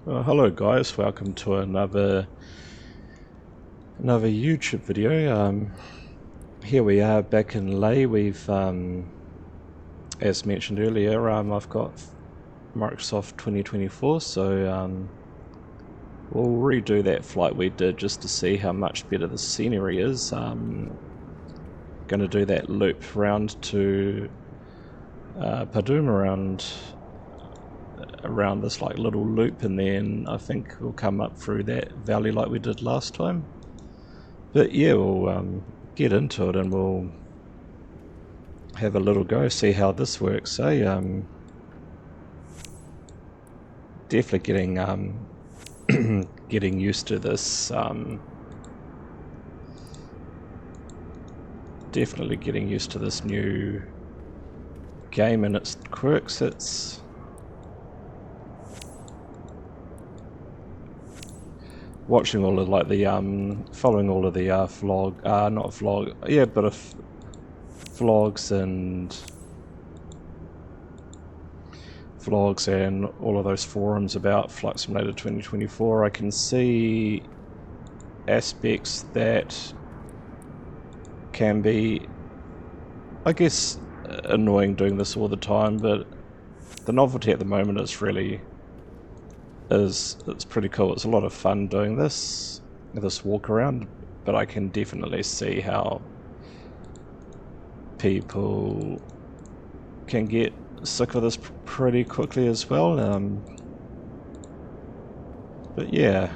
Hello guys, welcome to another YouTube video. Here we are back in Leh. We've, as mentioned earlier, I've got Microsoft 2024, so we'll redo that flight we did just to see how much better the scenery is. Going to do that loop round to Padum around this like little loop, and then I think we'll come up through that valley like we did last time. But yeah, we'll get into it and we'll have a little go, see how this works. Definitely getting used to this. Definitely getting used to this new game and its quirks. It's watching all of like the following all of the vlogs and all of those forums about Flight Simulator 2024. I can see aspects that can be, I guess, annoying doing this all the time, but the novelty at the moment is it's pretty cool. It's a lot of fun doing this walk around, but I can definitely see how people can get sick of this pretty quickly as well. But yeah,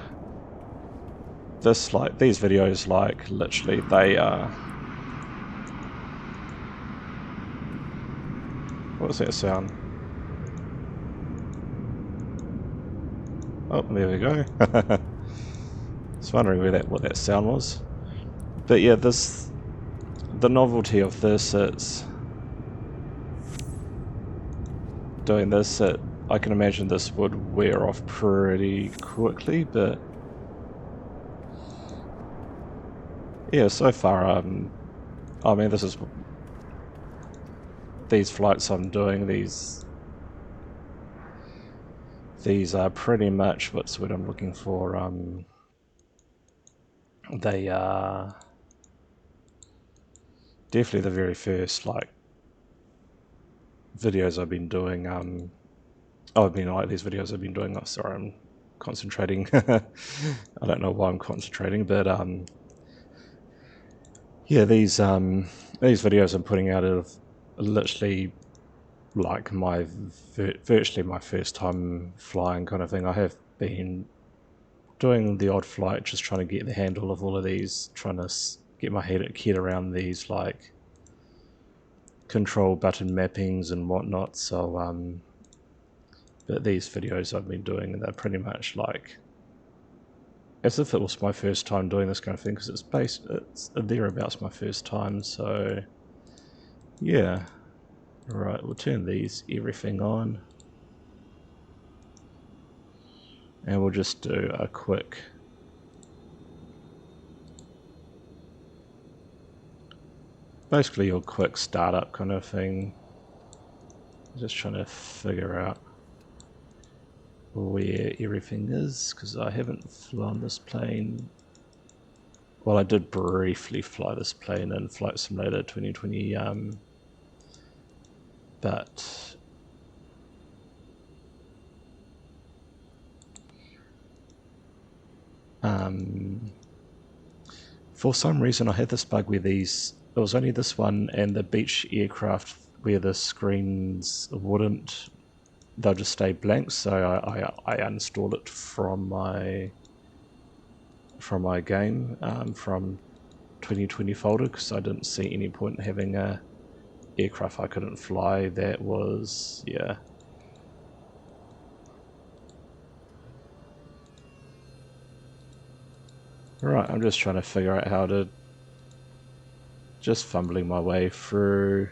these videos, like, literally, they are. What was that sound? Oh, there we go. I was wondering what that sound was. But yeah, the novelty of this, it's doing this. I can imagine this would wear off pretty quickly, but yeah, so far, I mean, these flights I'm doing, these are pretty much what's what I'm looking for. They are definitely the very first like videos I've been doing. These videos I've been doing. Oh, sorry, I'm concentrating. I don't know why I'm concentrating, but yeah, these videos I'm putting out are literally like virtually my first time flying kind of thing. I have been doing the odd flight, just trying to get the handle of all of these, trying to get my head around these like control button mappings and whatnot. So but these videos I've been doing, they're pretty much like as if it was my first time doing this kind of thing, because it's thereabouts my first time. So yeah, right, we'll turn everything on, and we'll just do a quick basically your quick startup kind of thing. Just trying to figure out where everything is, because I haven't flown this plane. Well, I did briefly fly this plane in Flight Simulator 2020, but for some reason I had this bug where it was only this one and the beach aircraft where the screens they'll just stay blank, so I uninstalled it from my game, from 2020 folder, because I didn't see any point in having a aircraft I couldn't fly. That was, yeah. Right, I'm just trying to figure out how to, just fumbling my way through.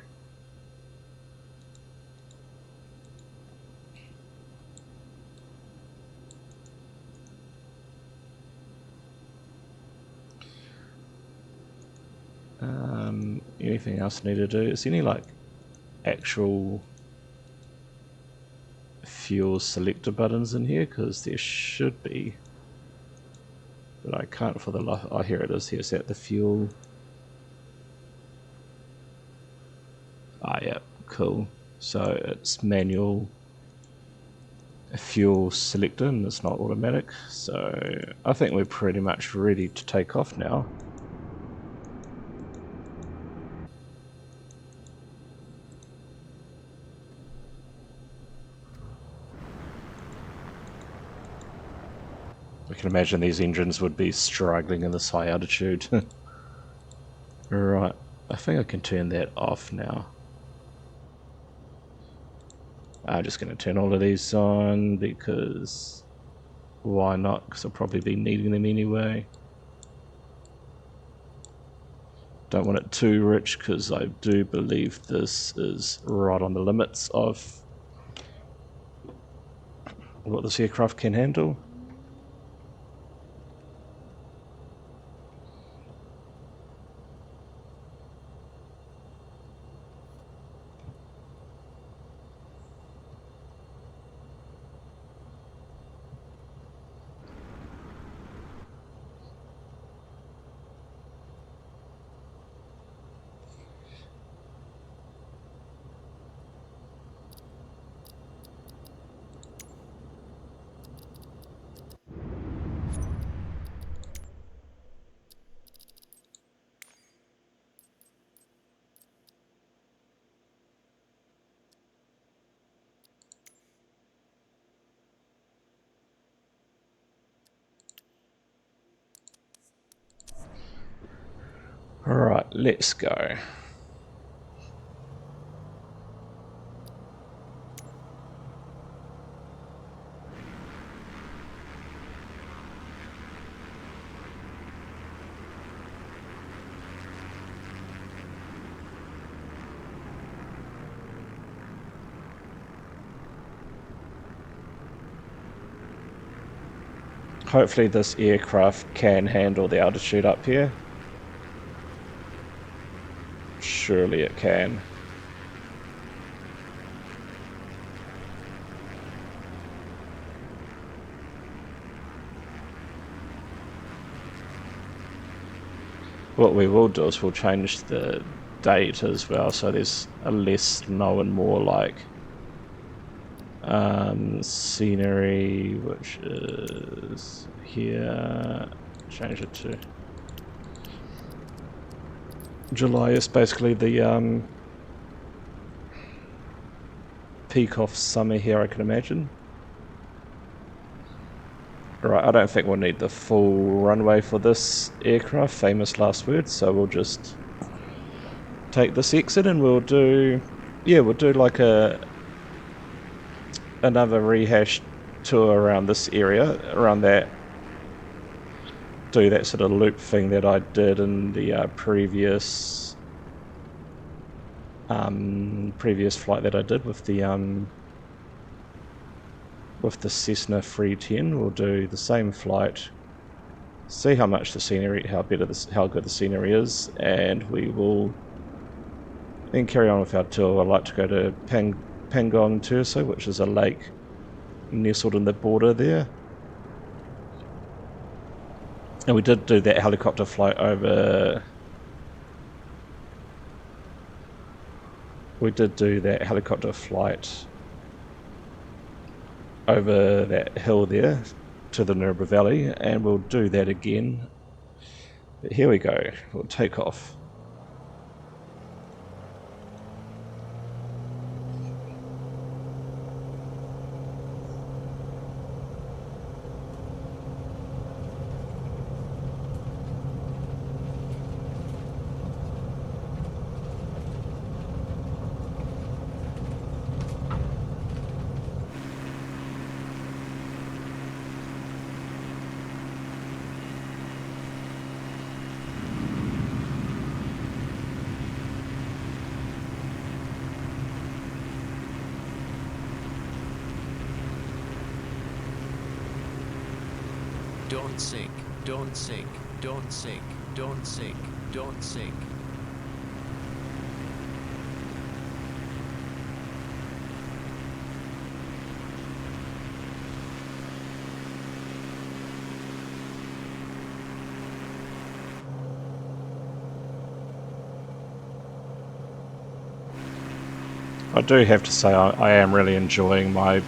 Anything else I need to do? Is there any like actual fuel selector buttons in here, because there should be, but I can't for the life. Oh, here it is. Here's that, the fuel. Ah, yeah, cool. So it's manual fuel selector and it's not automatic. So I think we're pretty much ready to take off now. I can imagine these engines would be struggling in this high altitude. Right, I think I can turn that off now. I'm just going to turn all of these on because why not? Because I'll probably be needing them anyway. Don't want it too rich because I do believe this is right on the limits of what this aircraft can handle. Alright, let's go. Hopefully this aircraft can handle the altitude up here. Surely it can. What we will do is we'll change the date as well, so there's a less snow and more like scenery, which is here. Change it to July. Is basically the peak of summer here, I can imagine. Right, I don't think we'll need the full runway for this aircraft, famous last words, so we'll just take this exit and we'll do, yeah, we'll do like another rehash tour around this area, around that, do that sort of loop thing that I did in the previous flight that I did with the Cessna 310. We'll do the same flight, see how much the scenery, how good the scenery is, and we will then carry on with our tour. I'd like to go to Pangong Turso, which is a lake nestled in the border there. And we did do that helicopter flight over. We did do that helicopter flight over that hill there to the Nurba Valley, and we'll do that again. But here we go, we'll take off. Don't sink, don't sink, don't sink, don't sink, don't sink. I do have to say I am really enjoying my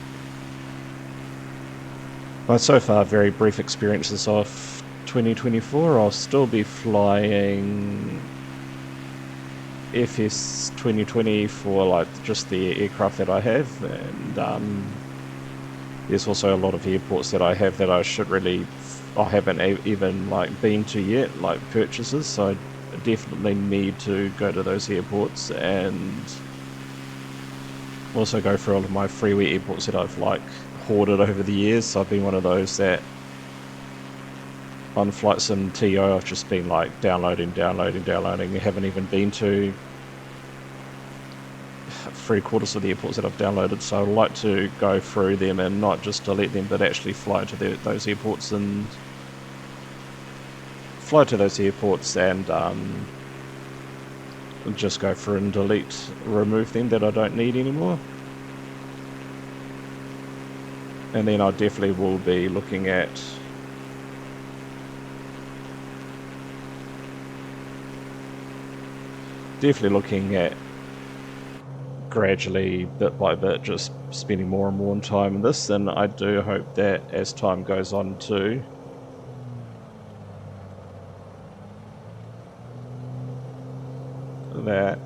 so far very brief experiences of 2024. I'll still be flying FS 2020 for like just the aircraft that I have, and there's also a lot of airports that I have that I haven't even like been to yet, like purchases, so I definitely need to go to those airports and also go through all of my freeway airports that I've like hoarded over the years. So I've been one of those that on Flight Sim TO I've just been like downloading, and haven't even been to 3/4 of the airports that I've downloaded. So I'd like to go through them and not just delete them, but actually fly to those airports and just go through and remove them that I don't need anymore. And then I definitely will be looking at gradually, bit by bit, just spending more and more time in this. And I do hope that as time goes on too, that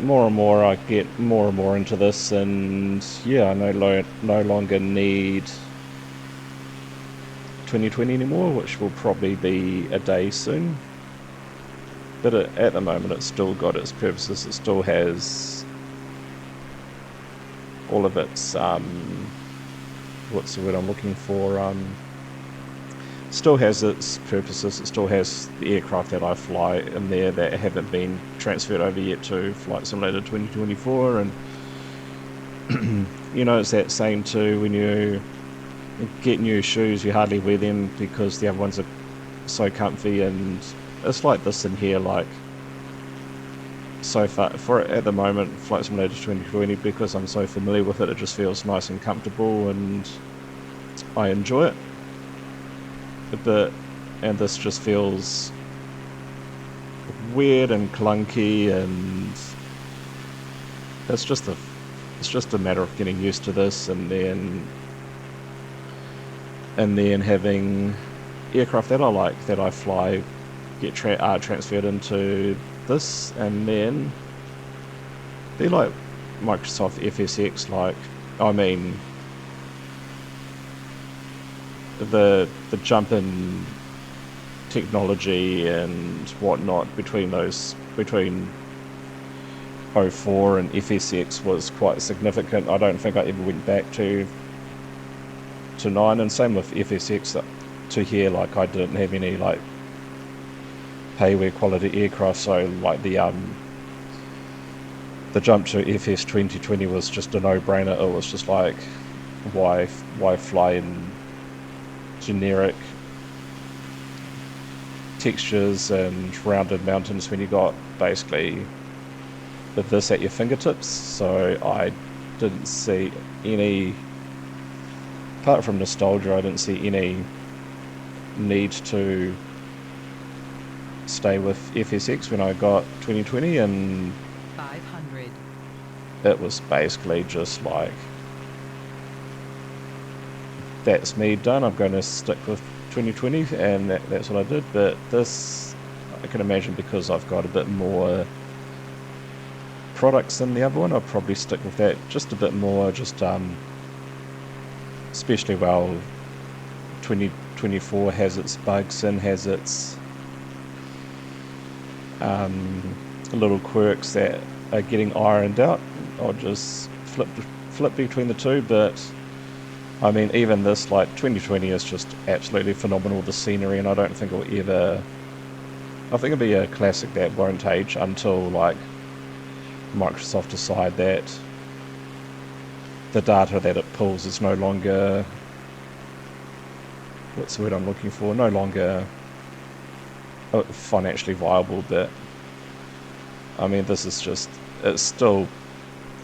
more and more I get more and more into this, and yeah, I no longer need 2020 anymore, which will probably be a day soon. But at the moment it's still got its purposes. It still has all of its what's the word I'm looking for, still has its purposes. It still has the aircraft that I fly in there that haven't been transferred over yet to Flight Simulator 2024. And you know, it's that saying too, when you get new shoes you hardly wear them because the other ones are so comfy, and it's like this in here. Like, so far at the moment, Flight Simulator 2020, because I'm so familiar with it, it just feels nice and comfortable and I enjoy it. And this just feels weird and clunky, and it's just a matter of getting used to this, and then having aircraft that I like, that I fly, get transferred into this, and then they're like Microsoft FSX. Like, I mean, the jump in technology and whatnot between 04 and FSX was quite significant. I don't think I ever went back to 9, and same with FSX to here. Like, I didn't have any like payware quality aircraft, so like the jump to FS 2020 was just a no-brainer. It was just like, why fly in generic textures and rounded mountains when you got basically this at your fingertips? So I didn't see any, apart from nostalgia, I didn't see any need to stay with FSX when I got 2020, and 500. It was basically just like, that's me done, I'm going to stick with 2020, and that's what I did. But this, I can imagine, because I've got a bit more products than the other one, I'll probably stick with that just a bit more, just especially while 2024 has its bugs and has its little quirks that are getting ironed out. I'll just flip between the two. But I mean, even this, like, 2020 is just absolutely phenomenal, the scenery, and I don't think it'll ever, I think it'll be a classic that won't age until like Microsoft decide that the data that it pulls is no longer, what's the word I'm looking for, no longer financially viable. But I mean, this is just, it's still,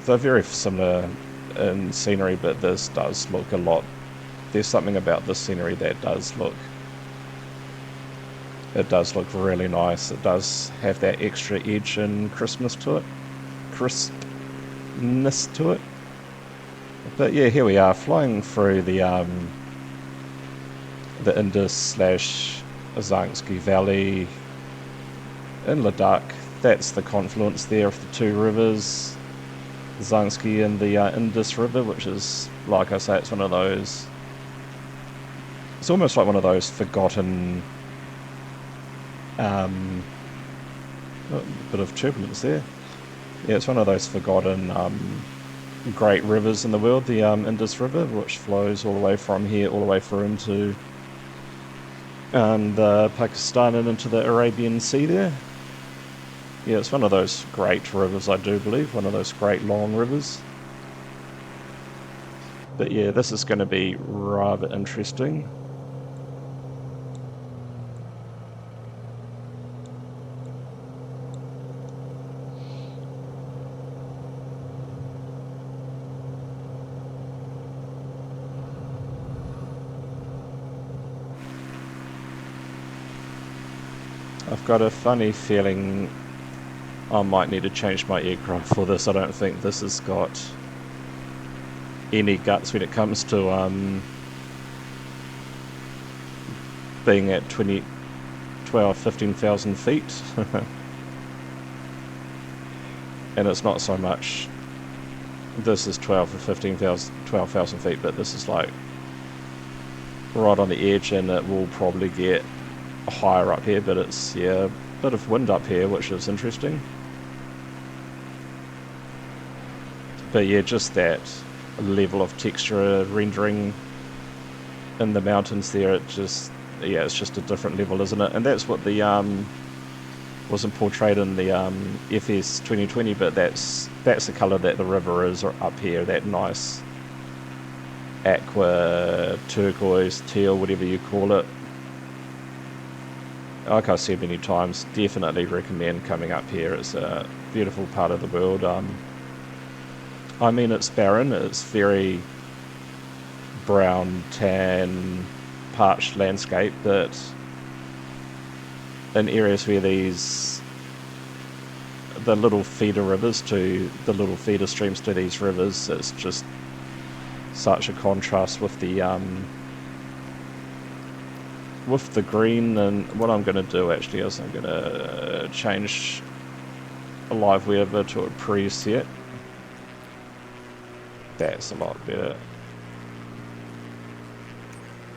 they're very similar in scenery, but this does look a lot there's something about this scenery that does look really nice. It does have that extra edge and crispness to it. But yeah, here we are flying through the Indus / Zanskar Valley in Ladakh. That's the confluence there of the two rivers, the Zanskar and the Indus River, which is, like I say, it's one of those, it's almost like one of those forgotten, a bit of turbulence there. Yeah, it's one of those forgotten great rivers in the world, the Indus River, which flows all the way from here all the way through into Pakistan and into the Arabian Sea there. Yeah, it's one of those great rivers, I do believe, one of those great long rivers. But yeah, this is going to be rather interesting. I've got a funny feeling I might need to change my aircraft for this. I don't think this has got any guts when it comes to being at 15,000 feet. And it's not so much, this is 12,000 feet, but this is like right on the edge, and it will probably get higher up here, but it's, yeah, a bit of wind up here, which is interesting. But yeah, just that level of texture rendering in the mountains there, it just, yeah, it's just a different level, isn't it? And that's what the wasn't portrayed in the FS 2020, but that's the color that the river is up here, that nice aqua, turquoise, teal, whatever you call it. Like I've said many times, definitely recommend coming up here. It's a beautiful part of the world. I mean, it's barren, it's very brown, tan, parched landscape, but in areas where the little feeder streams to these rivers, it's just such a contrast with the green. And what I'm going to do actually is I'm going to change a live weather to a preset. That's a lot better.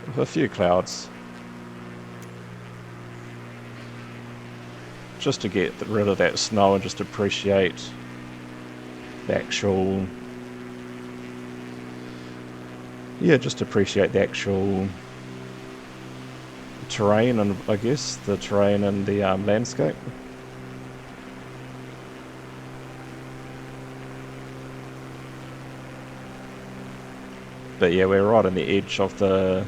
With a few clouds, just to get rid of that snow and just appreciate the actual, yeah, just appreciate the actual terrain, and I guess the terrain and the landscape. But yeah, we're right on the edge of the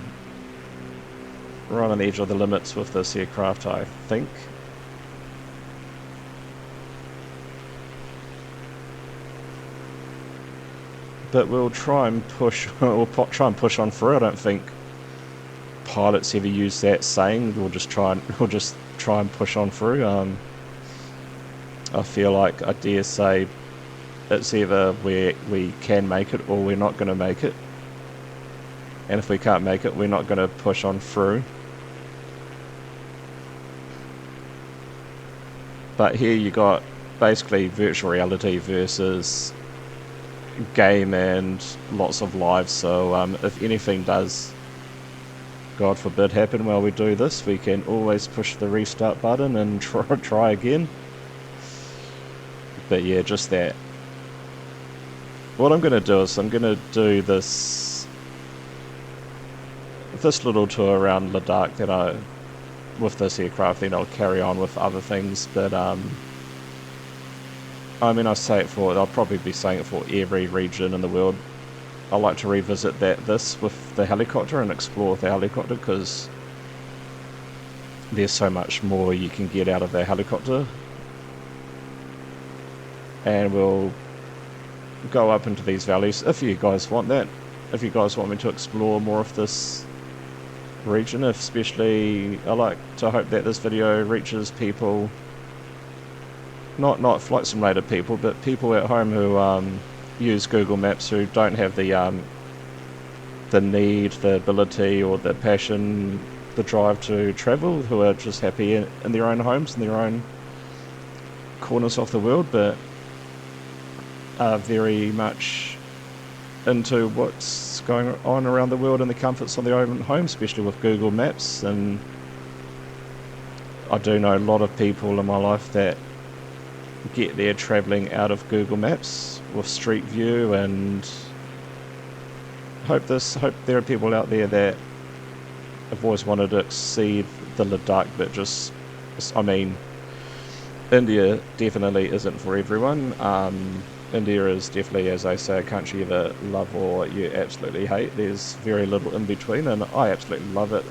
limits with this aircraft, I think. But we'll try and push. We'll try and push on through. I don't think pilots ever use that saying. We'll just try and push on through. I feel like, I dare say, it's either we can make it or we're not going to make it. And if we can't make it, we're not going to push on through. But here you got basically virtual reality versus game and lots of lives. So if anything does, God forbid, happen while we do this, we can always push the restart button and try again. But yeah, just that. What I'm going to do is I'm going to do this little tour around Ladakh with this aircraft, then I'll carry on with other things. But I mean, I'll probably be saying it for every region in the world. I like to revisit this with the helicopter and explore with the helicopter, because there's so much more you can get out of the helicopter. And we'll go up into these valleys if you guys want that. if you guys want me to explore more of this region, especially I like to hope that this video reaches people, not Flight Simulator people, but people at home who use Google Maps, who don't have the need, the ability, or the passion, the drive to travel, who are just happy in their own homes, in their own corners of the world, but are very much into what's going on around the world in the comforts of their own home, especially with Google Maps. And I do know a lot of people in my life that get their travelling out of Google Maps with Street View, and hope there are people out there that have always wanted to exceed the Ladakh, but just, I mean, India definitely isn't for everyone. India is definitely, as I say, a country you either love or you absolutely hate. There's very little in between, and I absolutely love it.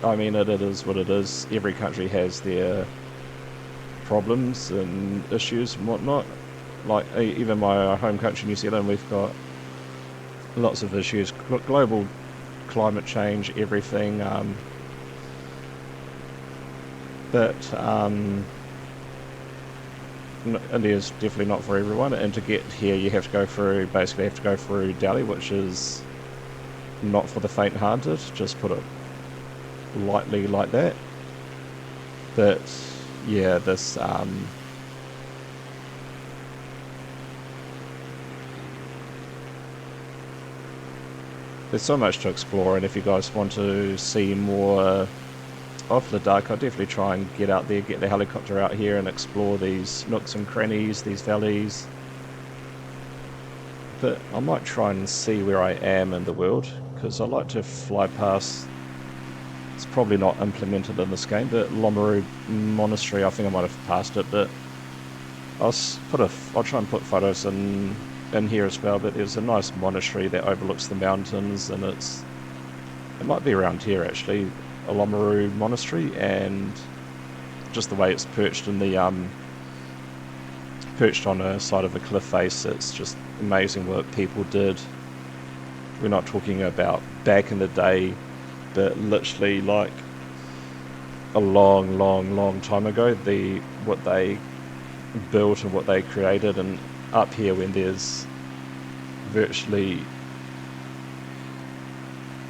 I mean, it is what it is. Every country has their problems and issues and whatnot. Like, even my home country, New Zealand, we've got lots of issues. Global climate change, everything. But India is definitely not for everyone, and to get here you have to go through Delhi, which is not for the faint-hearted, just put it lightly like that. But yeah, this there's so much to explore, and if you guys want to see more of Ladakh, I'll definitely try and get out there, get the helicopter out here and explore these nooks and crannies, these valleys. But I might try and see where I am in the world, because I like to fly past, it's probably not implemented in this game, but Lomaru Monastery, I think I might have passed it, but I'll try and put photos in here as well. But there's a nice monastery that overlooks the mountains, and it might be around here actually, a Lomaru Monastery, and just the way it's perched in the perched on a side of a cliff face, it's just amazing work people did. We're not talking about back in the day, but literally like a long time ago, what they built and what they created. And up here, when there's virtually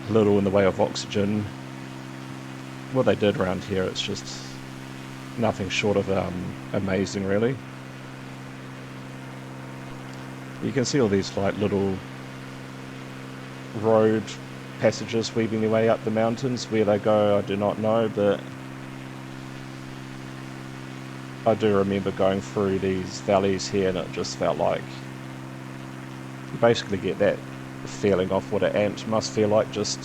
little in the way of oxygen, what they did around here, it's just nothing short of amazing, really. You can see all these like little road passages weaving their way up the mountains. Where they go, I do not know, but I do remember going through these valleys here, and it just felt like you basically get that feeling of what an ant must feel like, just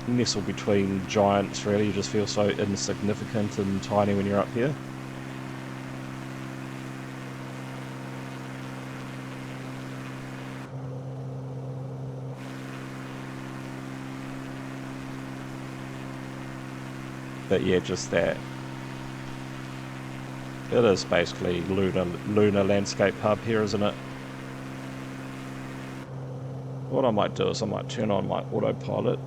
nestled between giants, really. You just feel so insignificant and tiny when you're up here. But yeah, just that. It is basically lunar landscape hub here, isn't it? What I might do is I might turn on my autopilot.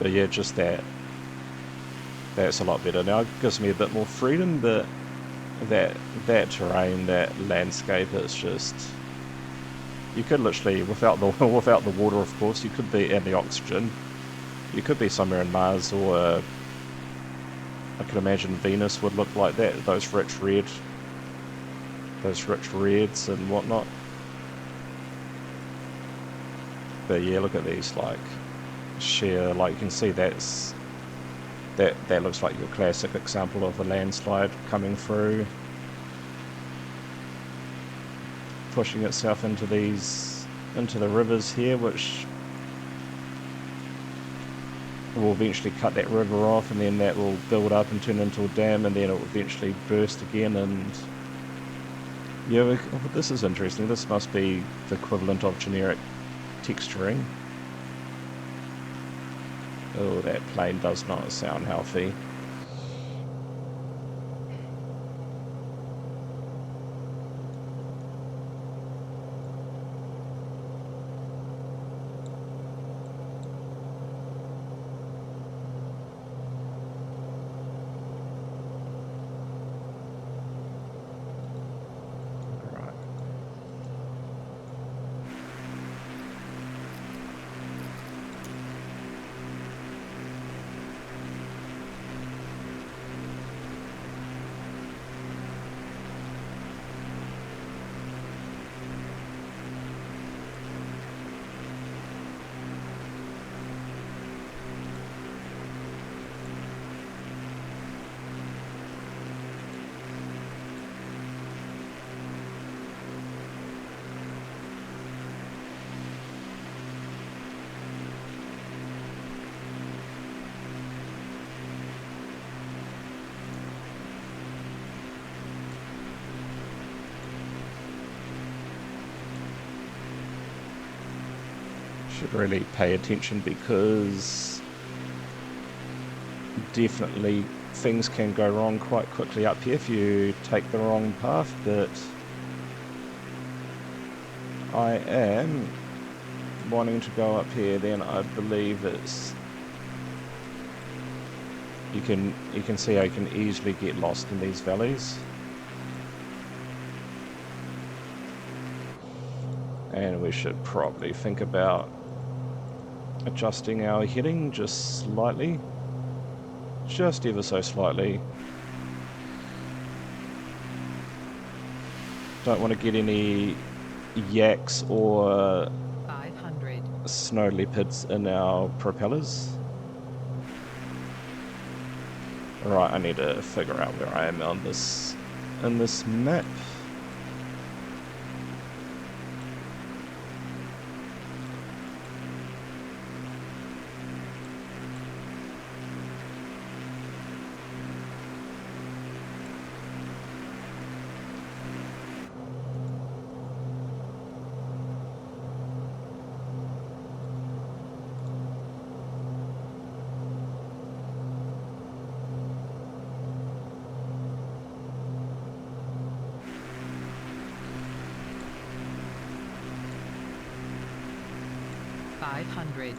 But yeah, just that's a lot better now. It gives me a bit more freedom, but that terrain, that landscape, it's just, you could literally, without the water, of course, you could be, and the oxygen, you could be somewhere in Mars, or I can imagine Venus would look like that, those rich reds and whatnot. But yeah, look at these, like, sheer, like, you can see that looks like your classic example of a landslide coming through, pushing itself into the rivers here, which will eventually cut that river off, and then that will build up and turn into a dam, and then it will eventually burst again. And yeah, this is interesting. This must be the equivalent of generic texturing. Oh, that plane does not sound healthy. Should really pay attention, because definitely things can go wrong quite quickly up here if you take the wrong path. But I am wanting to go up here. Then I believe it's you can see I can easily get lost in these valleys. And we should probably think about adjusting our heading just slightly, just ever so slightly. Don't want to get any yaks or 500 snow leopards in our propellers. Right, I need to figure out where I am on this map. $500.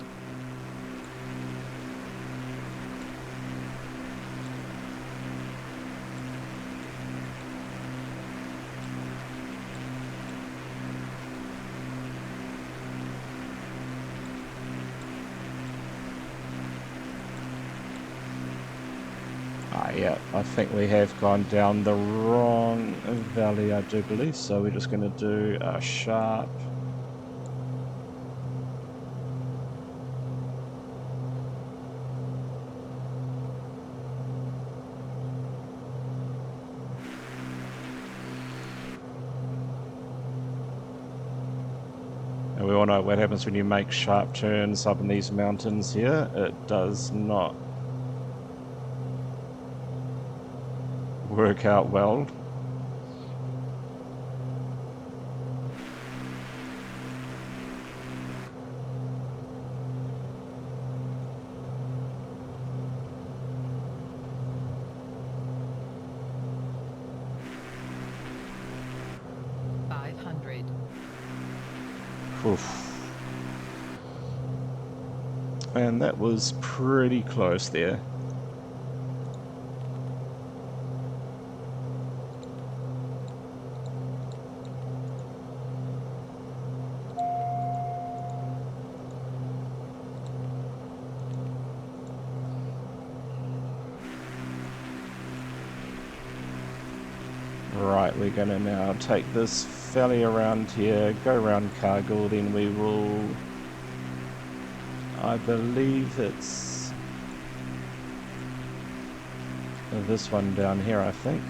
Yeah, I think we have gone down the wrong valley, I do believe, so we're just going to do a sharp and we all know what happens when you make sharp turns up in these mountains here. It does not work out well. Oof. And that was pretty close there. Right, we're going to now take this valley around here, go around Cargill, then we will, I believe it's this one down here, I think.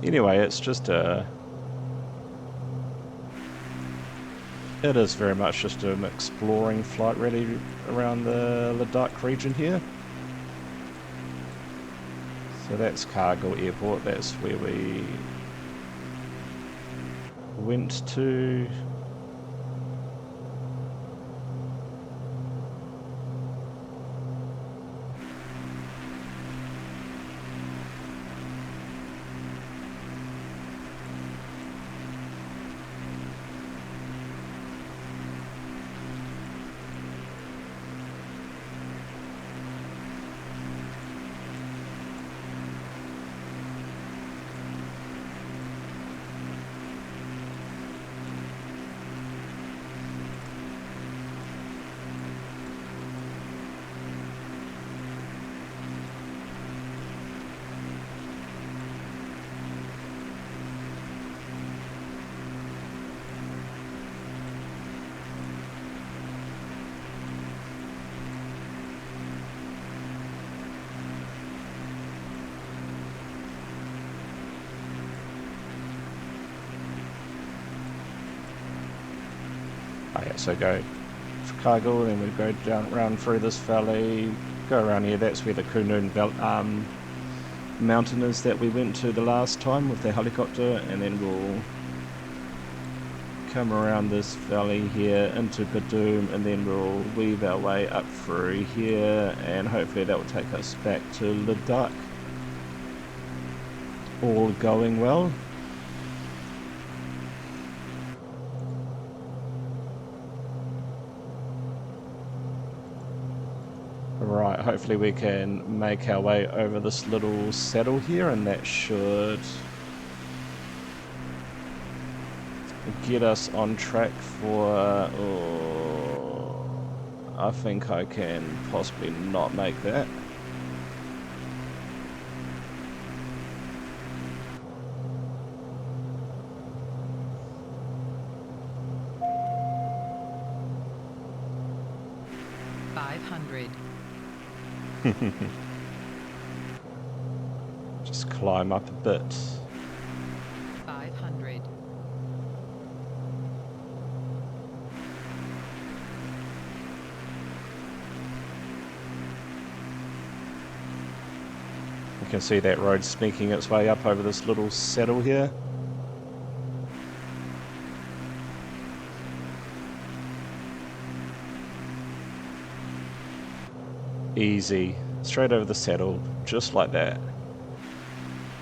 Anyway, it's just a it is very much just an exploring flight really around the Ladakh region here. So that's Cargill Airport, that's where we went to. Okay, so go for Cargill, then we go down around through this valley, go around here. That's where the Kunlun mountain is that we went to the last time with the helicopter, and then we'll come around this valley here into Badoom, and then we'll weave our way up through here, and hopefully that will take us back to Ladakh. All going well. Right, hopefully we can make our way over this little saddle here, and that should get us on track for... oh, I think I can possibly not make that. Just climb up a bit. 500. You can see that road sneaking its way up over this little saddle here. Easy, straight over the saddle, just like that.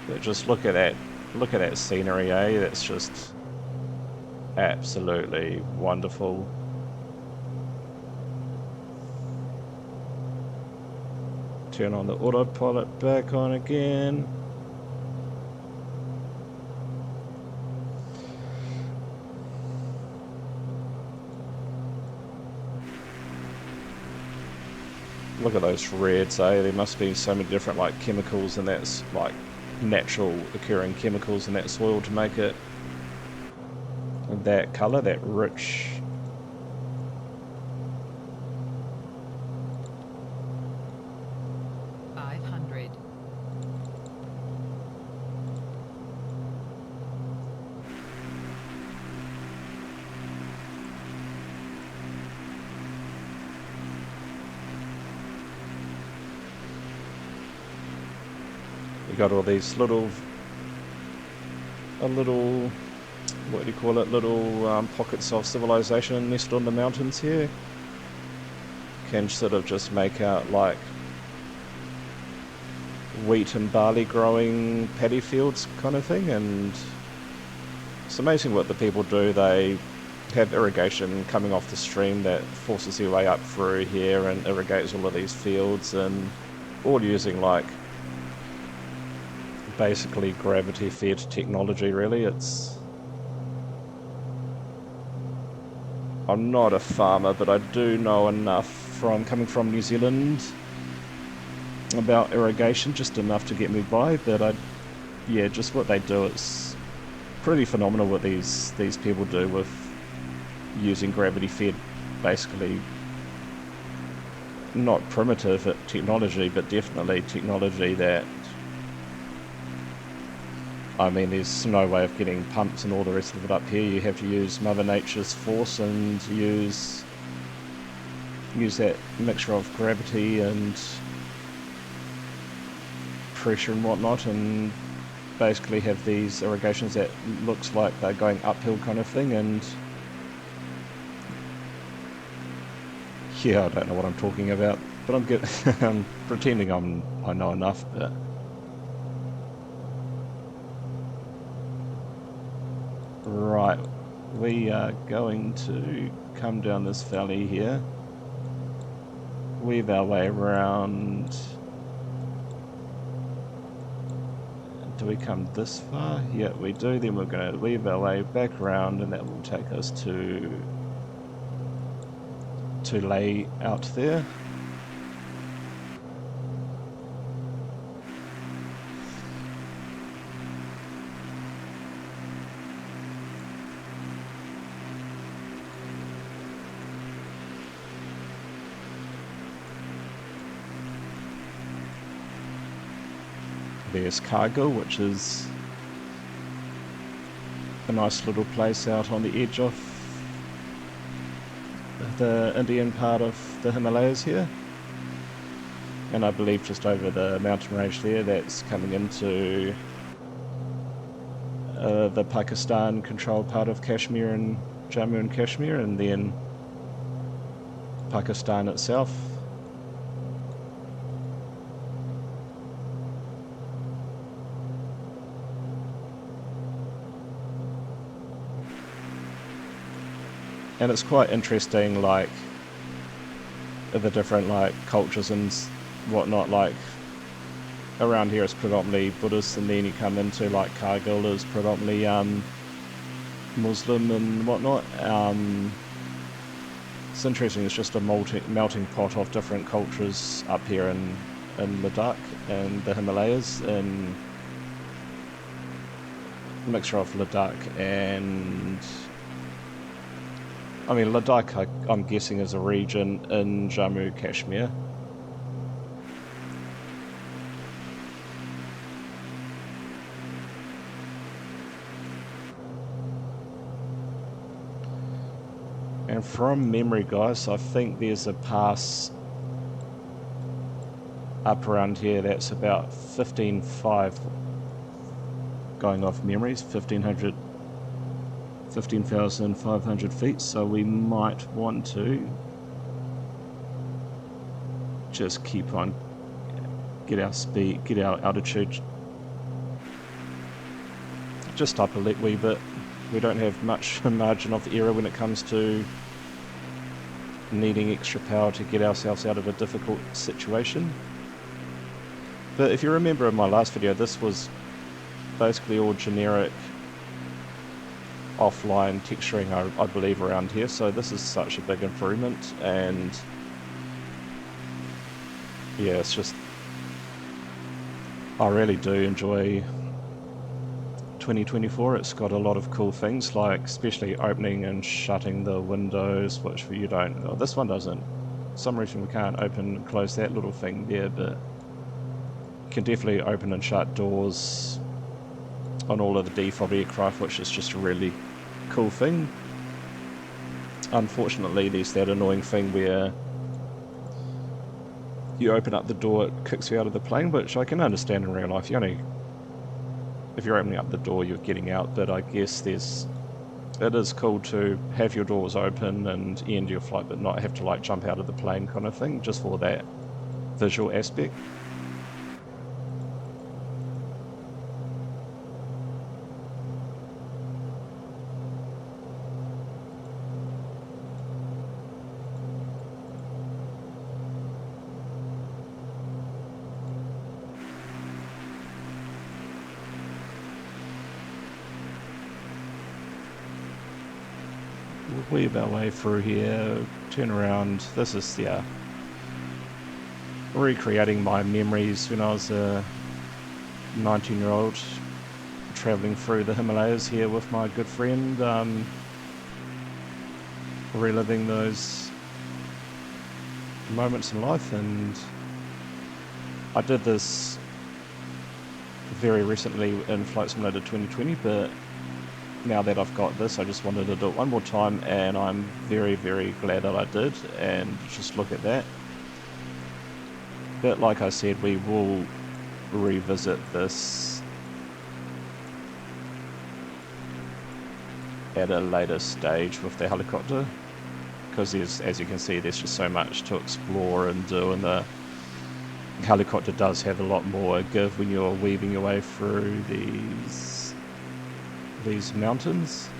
But just look at that scenery, eh? That's just absolutely wonderful. Turn on the autopilot back on again. Look at those reds, eh? There must be so many different like chemicals, and that's like natural occurring chemicals in that soil to make it that colour, that rich. Got all these little, what do you call it, little pockets of civilization nestled on the mountains here. Can sort of just make out like wheat and barley growing paddy fields kind of thing, and it's amazing what the people do. They have irrigation coming off the stream that forces their way up through here and irrigates all of these fields, and all using like basically gravity fed technology really. I'm not a farmer, but I do know enough from coming from New Zealand about irrigation, just enough to get me by. But yeah, just what they do, it's pretty phenomenal what these people do with using gravity fed, basically not primitive technology, but definitely technology that I mean, there's no way of getting pumps and all the rest of it up here. You have to use Mother Nature's force and use that mixture of gravity and pressure and whatnot, and basically have these irrigations that looks like they're going uphill kind of thing. And yeah, I don't know what I'm talking about, but I'm pretending I know enough. But right, we are going to come down this valley here, weave our way around. Do we come this far? Yeah, we do. Then we're going to weave our way back around, and that will take us to lay out there. There's Cargill, which is a nice little place out on the edge of the Indian part of the Himalayas here. And I believe just over the mountain range there, that's coming into the Pakistan controlled part of Kashmir and Jammu and Kashmir, and then Pakistan itself. And it's quite interesting, like, the different, like, cultures and whatnot. Like, around here it's predominantly Buddhist, and then you come into, like, Kargil is predominantly Muslim and whatnot. It's interesting, it's just a melting pot of different cultures up here in Ladakh and the Himalayas, and a mixture of Ladakh and... I mean, Ladakh, I'm guessing, is a region in Jammu Kashmir. And from memory, guys, I think there's a pass up around here that's about 15,500, going off memories, 15,500 feet, so we might want to just keep on, get our speed, get our altitude just up a wee bit. We don't have much margin of error when it comes to needing extra power to get ourselves out of a difficult situation. But if you remember in my last video, this was basically all generic offline texturing, I believe, around here, so this is such a big improvement. And yeah, it's just, I really do enjoy 2024. It's got a lot of cool things, like especially opening and shutting the windows, which for you don't, oh, this one doesn't, for some reason we can't open and close that little thing there, but you can definitely open and shut doors on all of the default aircraft, which is just a really cool thing. Unfortunately, there's that annoying thing where you open up the door, it kicks you out of the plane, which I can understand in real life. If you're opening up the door, you're getting out, but I guess it is cool to have your doors open and end your flight, but not have to like jump out of the plane kind of thing, just for that visual aspect. We'll weave our way through here, turn around. This is, yeah, recreating my memories when I was a 19-year-old traveling through the Himalayas here with my good friend, reliving those moments in life. And I did this very recently in Flight Simulator 2020, but now that I've got this, I just wanted to do it one more time, and I'm very, very glad that I did. And just look at that. But like I said, we will revisit this at a later stage with the helicopter, because there's, as you can see, there's just so much to explore and do, and the helicopter does have a lot more give when you're weaving your way through these mountains.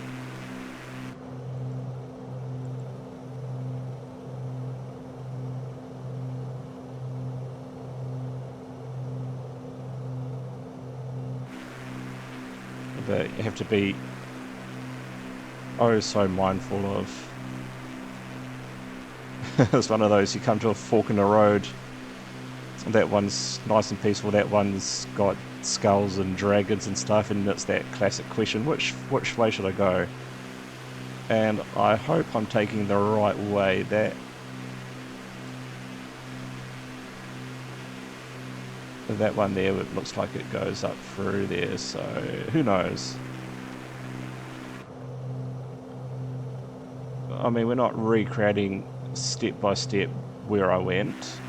But you have to be oh so mindful of it's one of those, you come to a fork in the road, that one's nice and peaceful, that one's got skulls and dragons and stuff, and it's that classic question, which way should I go? And I hope I'm taking the right way. That one there, it looks like it goes up through there, so who knows? I mean, we're not recreating step by step where I went,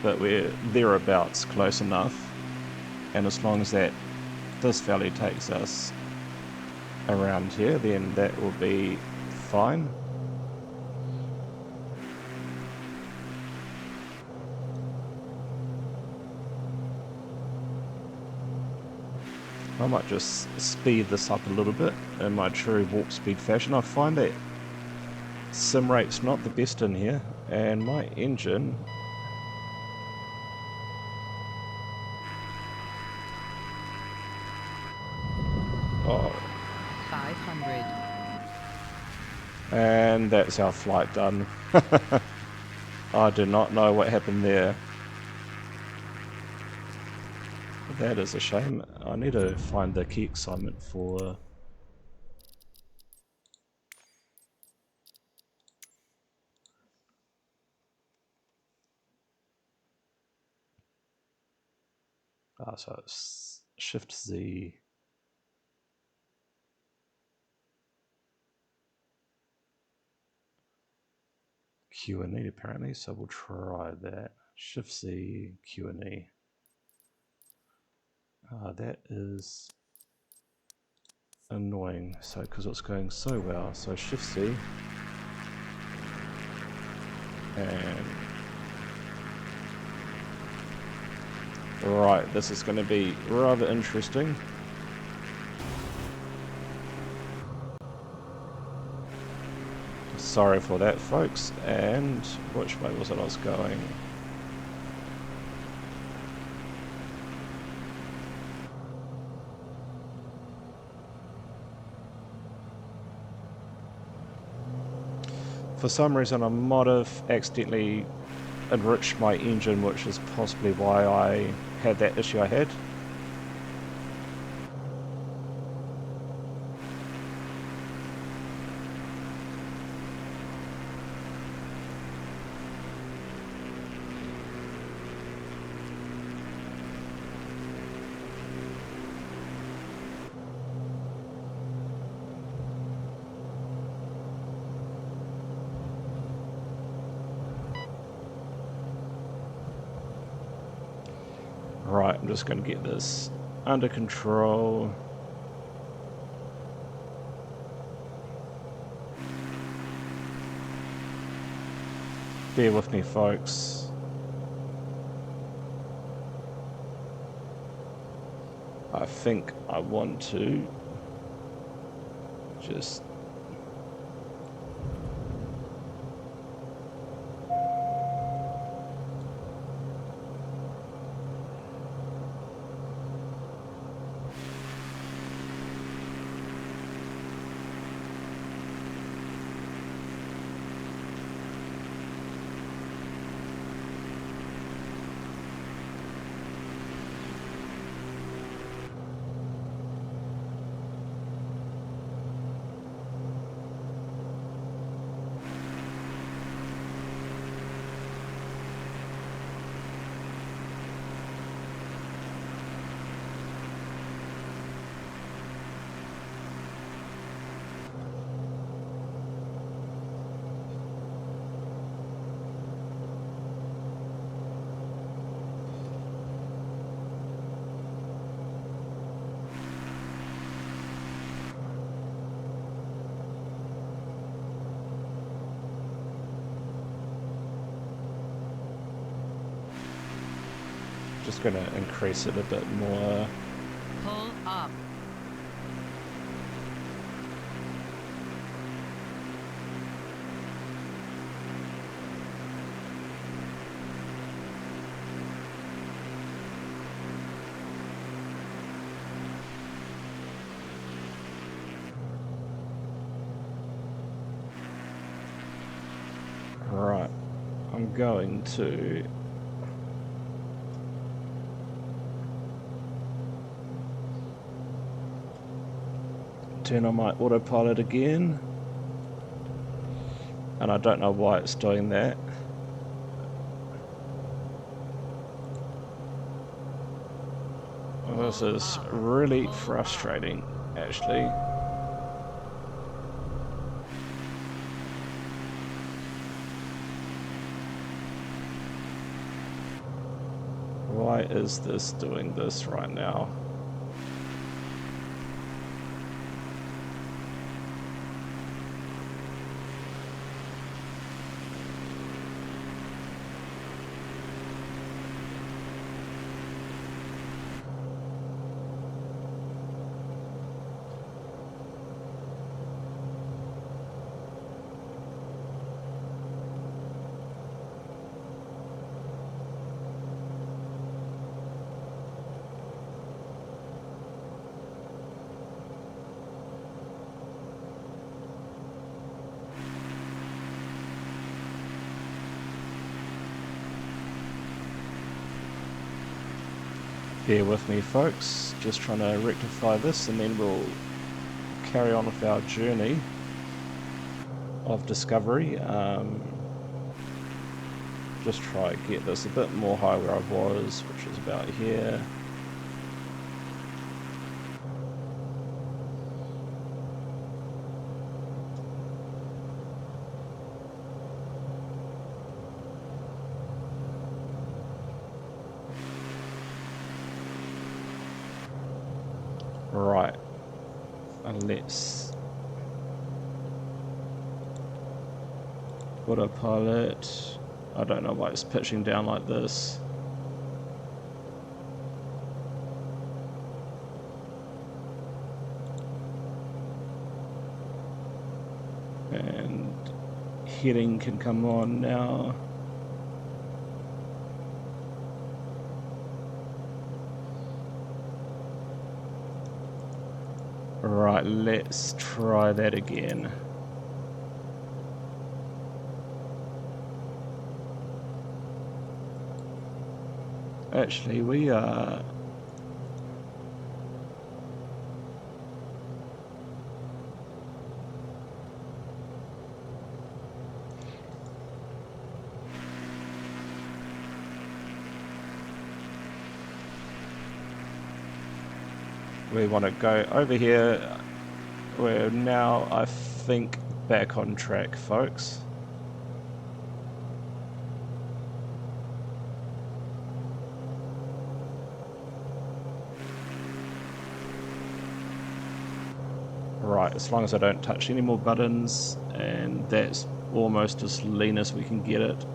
but we're thereabouts close enough, and as long as this valley takes us around here, then that will be fine. I might just speed this up a little bit in my true warp speed fashion. I find that sim rate's not the best in here, and my engine oh, 500. and that's our flight done. I do not know what happened there. That is a shame. I need to find the key assignment for so it's Shift Z. Q and E apparently, so we'll try that. Shift Z, Q and E. That is annoying, so because it's going so well. So Shift C, and right, this is going to be rather interesting. Sorry for that, folks. And which way was it I was going? For some reason I might have accidentally enriched my engine, which is possibly why I had that issue I had. Right, I'm just going to get this under control. Bear with me, folks. I think I want to just Just going to increase it a bit more. Pull up. Right, I'm going to turn on my autopilot again, and I don't know why it's doing that. This is really frustrating, actually. Why is this doing this right now? Bear with me, folks, just trying to rectify this, and then we'll carry on with our journey of discovery. Just try to get this a bit more high where I was, which is about here. Right, and let's autopilot. I don't know why it's pitching down like this. And heading can come on now. Right, let's try that again. Actually, we are... we want to go over here. We're now, I think, back on track, folks. Right, as long as I don't touch any more buttons, and that's almost as lean as we can get it.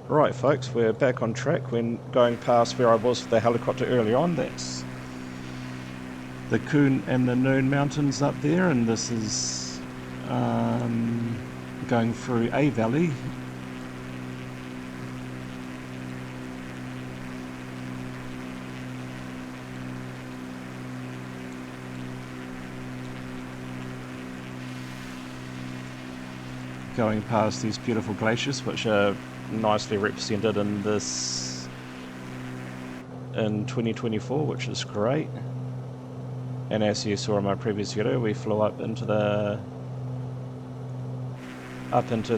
Right, folks, we're back on track. When going past where I was with the helicopter earlier on, that's the Coon and the Noon Mountains up there, and this is going through a valley. Going past these beautiful glaciers, which are nicely represented in this in 2024, which is great. And as you saw in my previous video, we flew up into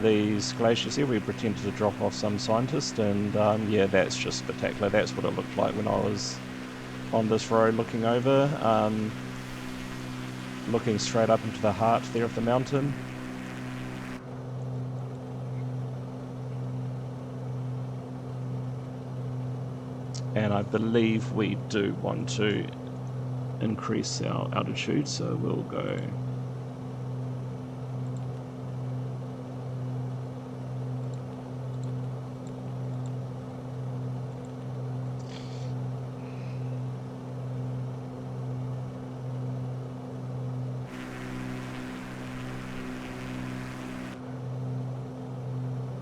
these glaciers here. We pretended to drop off some scientist, and yeah, that's just spectacular. That's what it looked like when I was on this road looking over, looking straight up into the heart there of the mountain. And I believe we do want to increase our altitude, so we'll go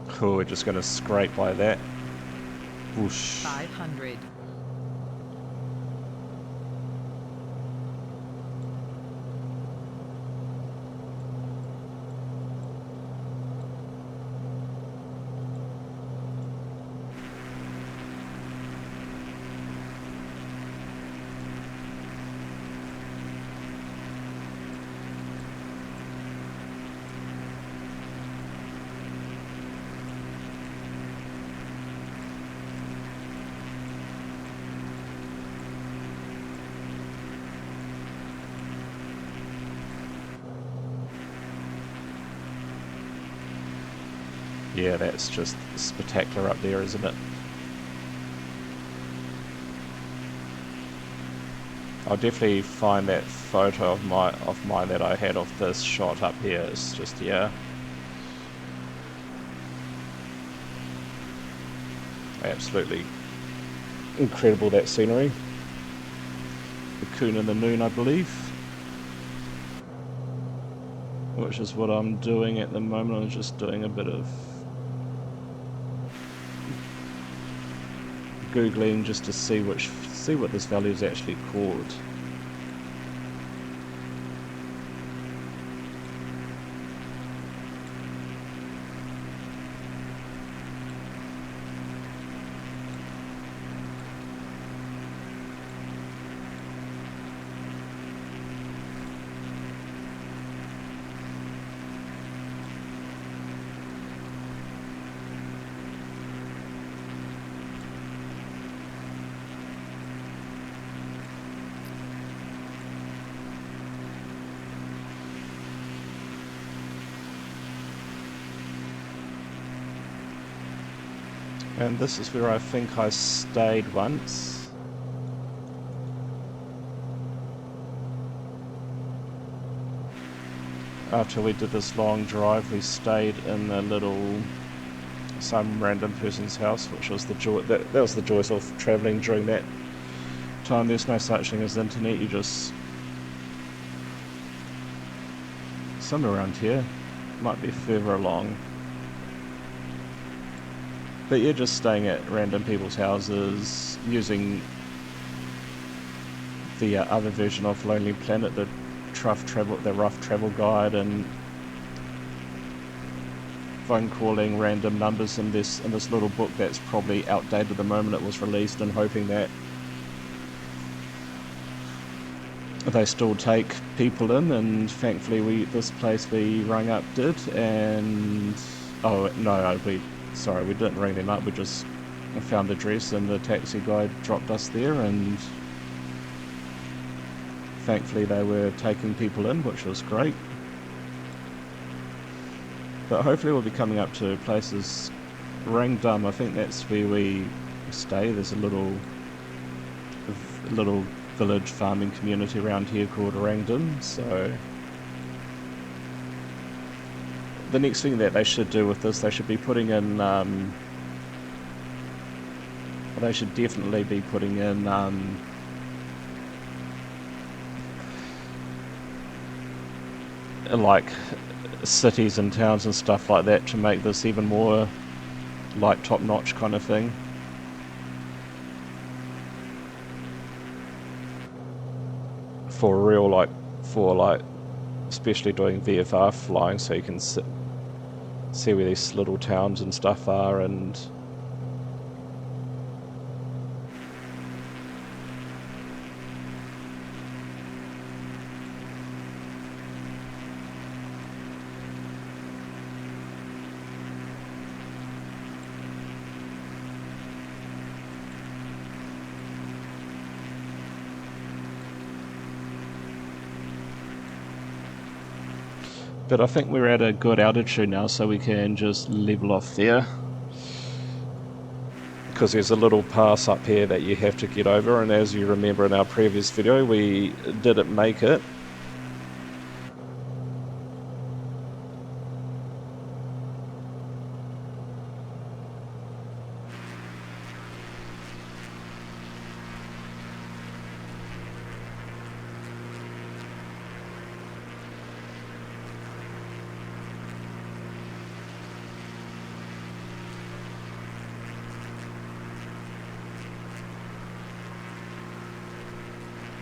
cool. We're just going to scrape by that. Whoosh. 500. Yeah, that's just spectacular up there, isn't it? I'll definitely find that photo of mine that I had of this shot up here. It's just, yeah, absolutely incredible, that scenery. The Coon in the Noon, I believe, which is what I'm doing at the moment. I'm just doing a bit of Googling just to see what this value is actually called. And this is where I think I stayed once. After we did this long drive, we stayed in some random person's house, which was the joy. That was the joys of travelling during that time. There's no such thing as internet. You just somewhere around here, might be further along. But you're just staying at random people's houses, using the other version of Lonely Planet, the rough travel guide, and phone calling random numbers in this little book that's probably outdated the moment it was released, and hoping that they still take people in. And thankfully, this place we rang up did, and oh no, we didn't ring them up, we just found the address and the taxi guy dropped us there, and thankfully they were taking people in, which was great. But hopefully we'll be coming up to places. Rangdum, I think that's where we stay. There's a little village farming community around here called Rangdum, so the next thing that they should do with this, they should be putting in, they should definitely be putting in like cities and towns and stuff like that to make this even more like top-notch kind of thing. For real, especially doing VFR flying, so you can see where these little towns and stuff are. And but I think we're at a good altitude now, so we can just level off there. because there's a little pass up here that you have to get over, and as you remember in our previous video, we didn't make it.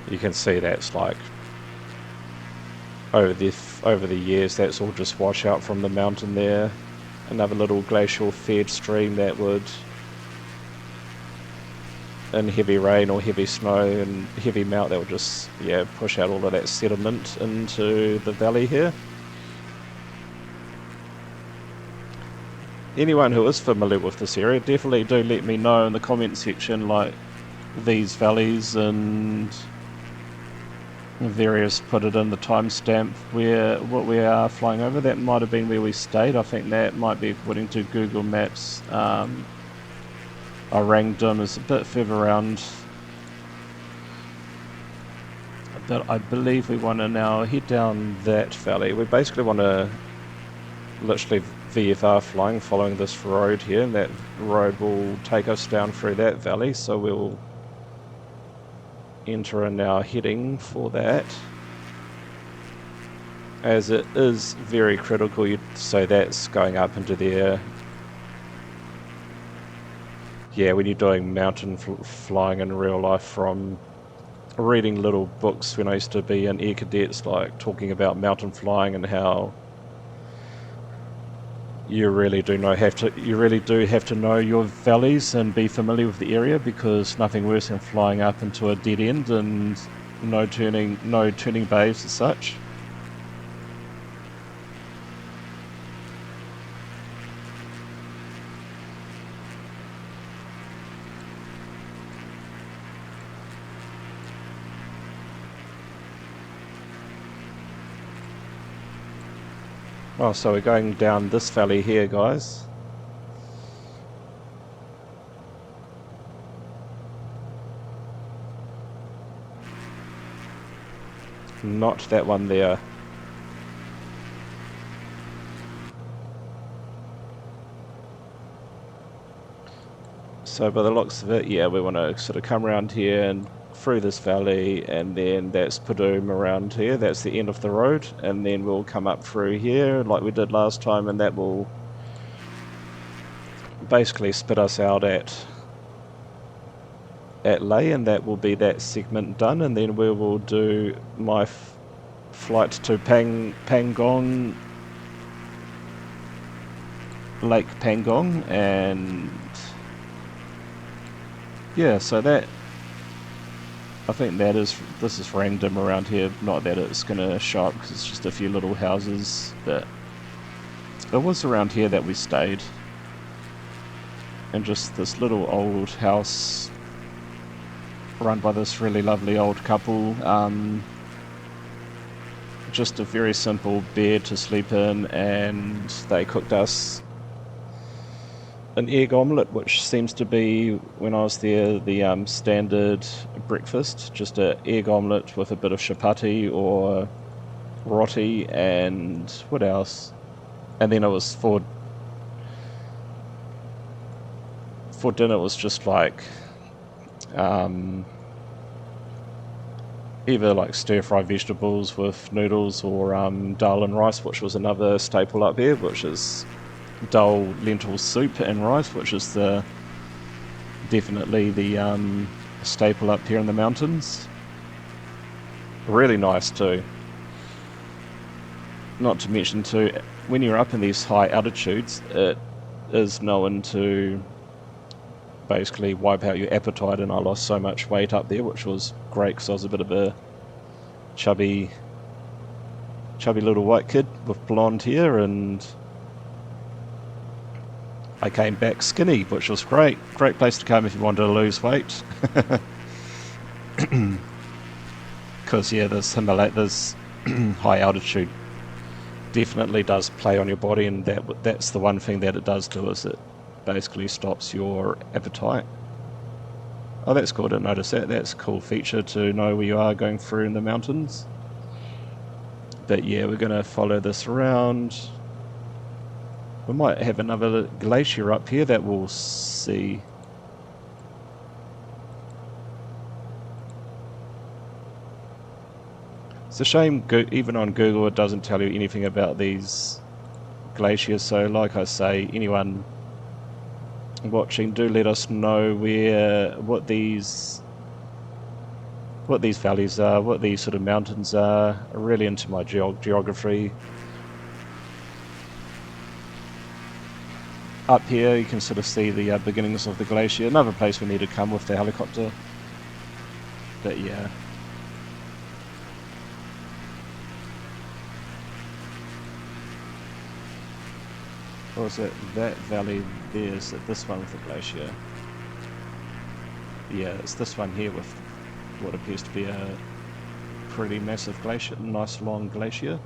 You can see that's like over the years, that's all just wash out from the mountain there. Another little glacial fed stream that would, in heavy rain or heavy snow and heavy melt, that would just push out all of that sediment into the valley here. Anyone who is familiar with this area, definitely do let me know in the comment section, like these valleys and various, put it in the timestamp where what we are flying over. That might have been where we stayed. I think that might be according to Google Maps. Arangdum is a bit further around, but I believe we want to now head down that valley. We basically want to literally VFR flying following this road here, and that road will take us down through that valley, so we'll enter in our heading for that, as it is very critical. So that's going up into there. Yeah, when you're doing mountain flying in real life, from reading little books when I used to be in Air Cadets, like talking about mountain flying and how you really do have to know your valleys and be familiar with the area, because nothing worse than flying up into a dead end and no turning bays as such. Oh, so we're going down this valley here, guys. Not that one there. So by the looks of it, yeah, we want to sort of come around here and through this valley, and then that's Padum around here. That's the end of the road, and then we'll come up through here like we did last time, and that will basically spit us out at Leh, and that will be that segment done. And then we will do my flight to Pangong, Lake Pangong, and yeah, so that, I think this is random around here. Not that it's going to show up because it's just a few little houses, but it was around here that we stayed. And just this little old house run by this really lovely old couple. Just a very simple bed to sleep in, and they cooked us an egg omelette, which seems to be, when I was there, the standard breakfast. Just an egg omelette with a bit of chapati or roti, and what else? And then it was for dinner, it was just like either like stir-fry vegetables with noodles, or dal and rice, which was another staple up here, which is dal, lentil soup and rice, which is definitely the staple up here in the mountains. Really nice too. Not to mention too, when you're up in these high altitudes, it is known to basically wipe out your appetite, and I lost so much weight up there, which was great because I was a bit of a chubby little white kid with blonde hair, and I came back skinny, which was great. Great place to come if you wanted to lose weight. Because yeah, this high altitude definitely does play on your body, and that's the one thing that it does do, is it basically stops your appetite. Oh, that's cool, I didn't notice that. That's a cool feature to know where you are going through in the mountains. But yeah, we're going to follow this around. We might have another glacier up here that we'll see. It's a shame even on Google it doesn't tell you anything about these glaciers, so like I say, anyone watching, do let us know what these valleys are, what these sort of mountains are. I'm really into my geography. Up here you can sort of see the beginnings of the glacier, another place we need to come with the helicopter. But yeah. Or is it that valley there? Is it this one with the glacier? Yeah, it's this one here with what appears to be a pretty massive glacier, nice long glacier.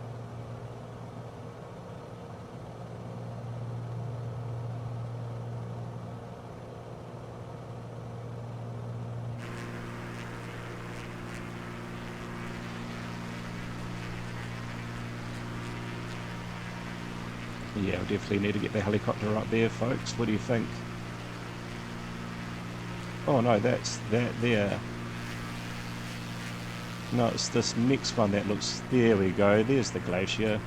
Yeah, we definitely need to get the helicopter up there, folks. What do you think? Oh no, that's that there. No, it's this next one that looks... There we go, there's the glacier.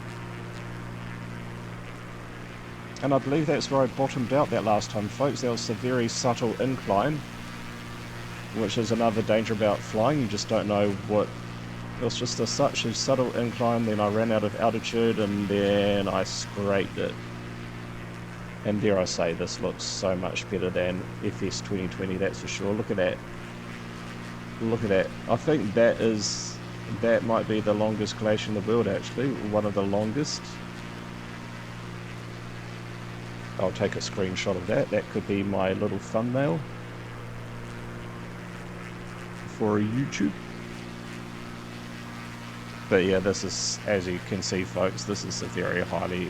And I believe that's where I bottomed out that last time, folks. That was a very subtle incline, which is another danger about flying. You just don't know what... It was just such a subtle incline, then I ran out of altitude, and then I scraped it. And dare I say, this looks so much better than FS 2020, that's for sure. Look at that. Look at that. I think that might be the longest glacier in the world, actually. One of the longest. I'll take a screenshot of that. That could be my little thumbnail for YouTube. But yeah, this is, as you can see, folks, this is a very highly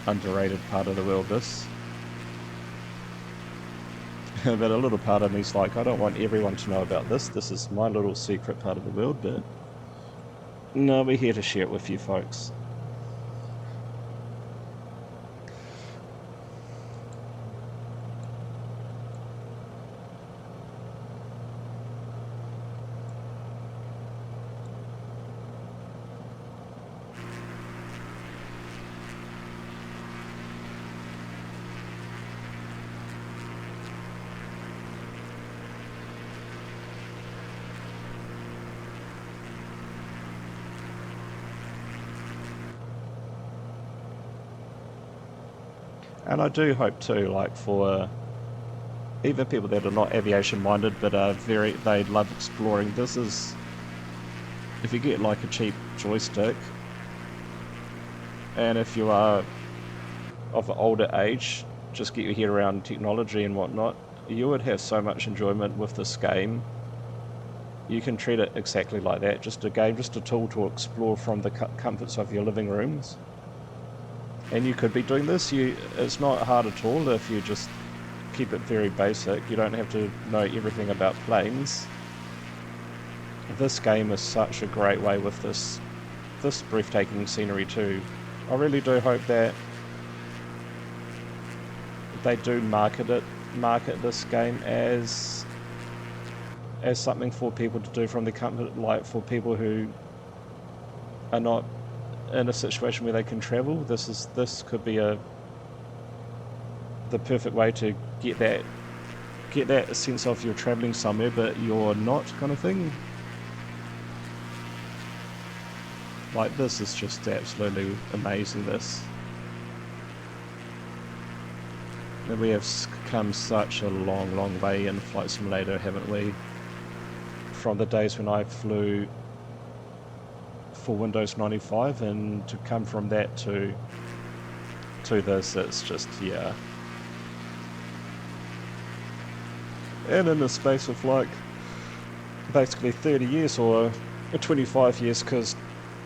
underrated part of the world, this. But a little part of me's like, I don't want everyone to know about this. This is my little secret part of the world, but no, we're here to share it with you folks. And I do hope too, like for even people that are not aviation minded but are they love exploring, this is, if you get like a cheap joystick, and if you are of an older age, just get your head around technology and whatnot, you would have so much enjoyment with this game. You can treat it exactly like that, just a game, just a tool to explore from the comforts of your living rooms. And you could be doing this, it's not hard at all if you just keep it very basic. You don't have to know everything about planes. This game is such a great way with this breathtaking scenery too. I really do hope that they do market this game as something for people to do from the comfort, like for people who are not in a situation where they can travel. This could be the perfect way to get that sense of you're traveling somewhere but you're not, kind of thing. Like, this is just absolutely amazing, this. And we have come such a long way in Flight Simulator, haven't we? From the days when I flew for Windows 95, and to come from that to this, it's just, yeah. And in the space of like basically 30 years or 25 years, because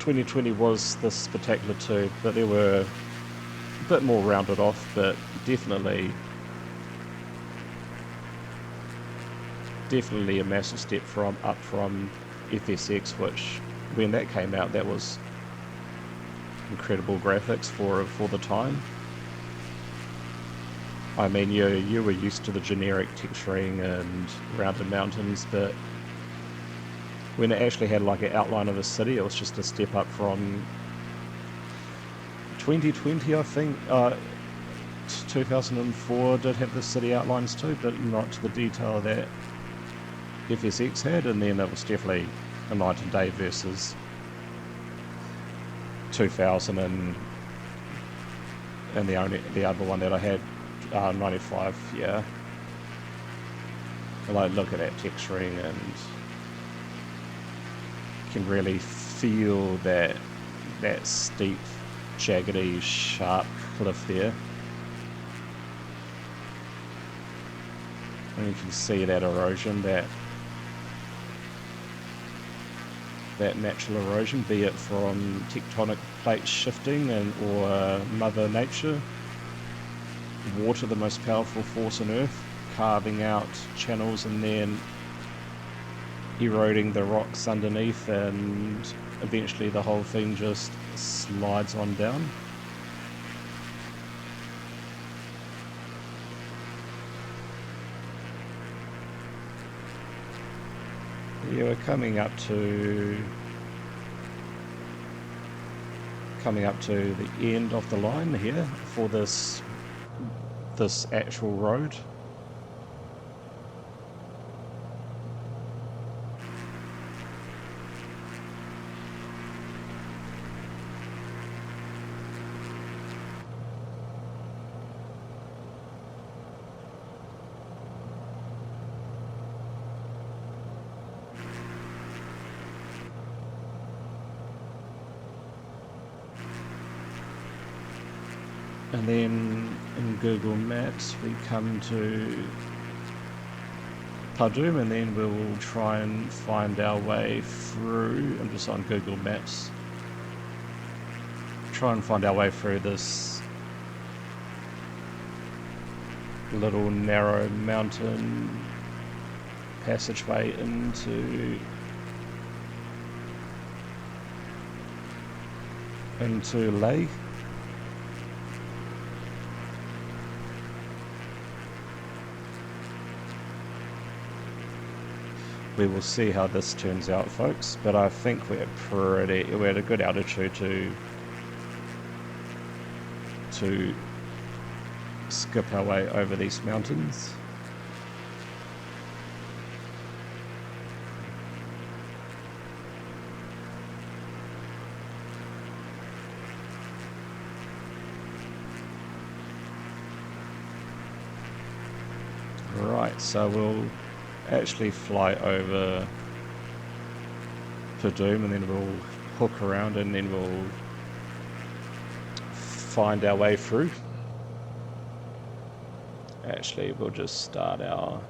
2020 was this spectacular too, but there were bit more rounded off, but definitely a massive step up from FSX, which when that came out, that was incredible graphics for the time. I mean, you were used to the generic texturing and rounded mountains, but when it actually had like an outline of a city, it was just a step up from 2020, I think. 2004 did have the city outlines too, but not to the detail that FSX had, and then it was definitely a night and day versus 2000 and the other one that I had, 95, yeah. And I look at that texturing and can really feel that steep, jaggedy, sharp cliff there. And you can see that erosion, that natural erosion, be it from tectonic plates shifting or Mother Nature, water, the most powerful force on Earth, carving out channels and then eroding the rocks underneath, and eventually the whole thing just slides on down. Yeah, we're coming up to the end of the line here for this actual road. And then in Google Maps we come to Padum, and then we'll try and find our way through. I'm just on Google Maps. Try and find our way through this little narrow mountain passageway into Ladakh. We will see how this turns out, folks, but I think we're at a good altitude to skip our way over these mountains. Right, so we'll actually fly over Padum, and then we'll hook around, and then we'll find our way through. Actually, we'll just start our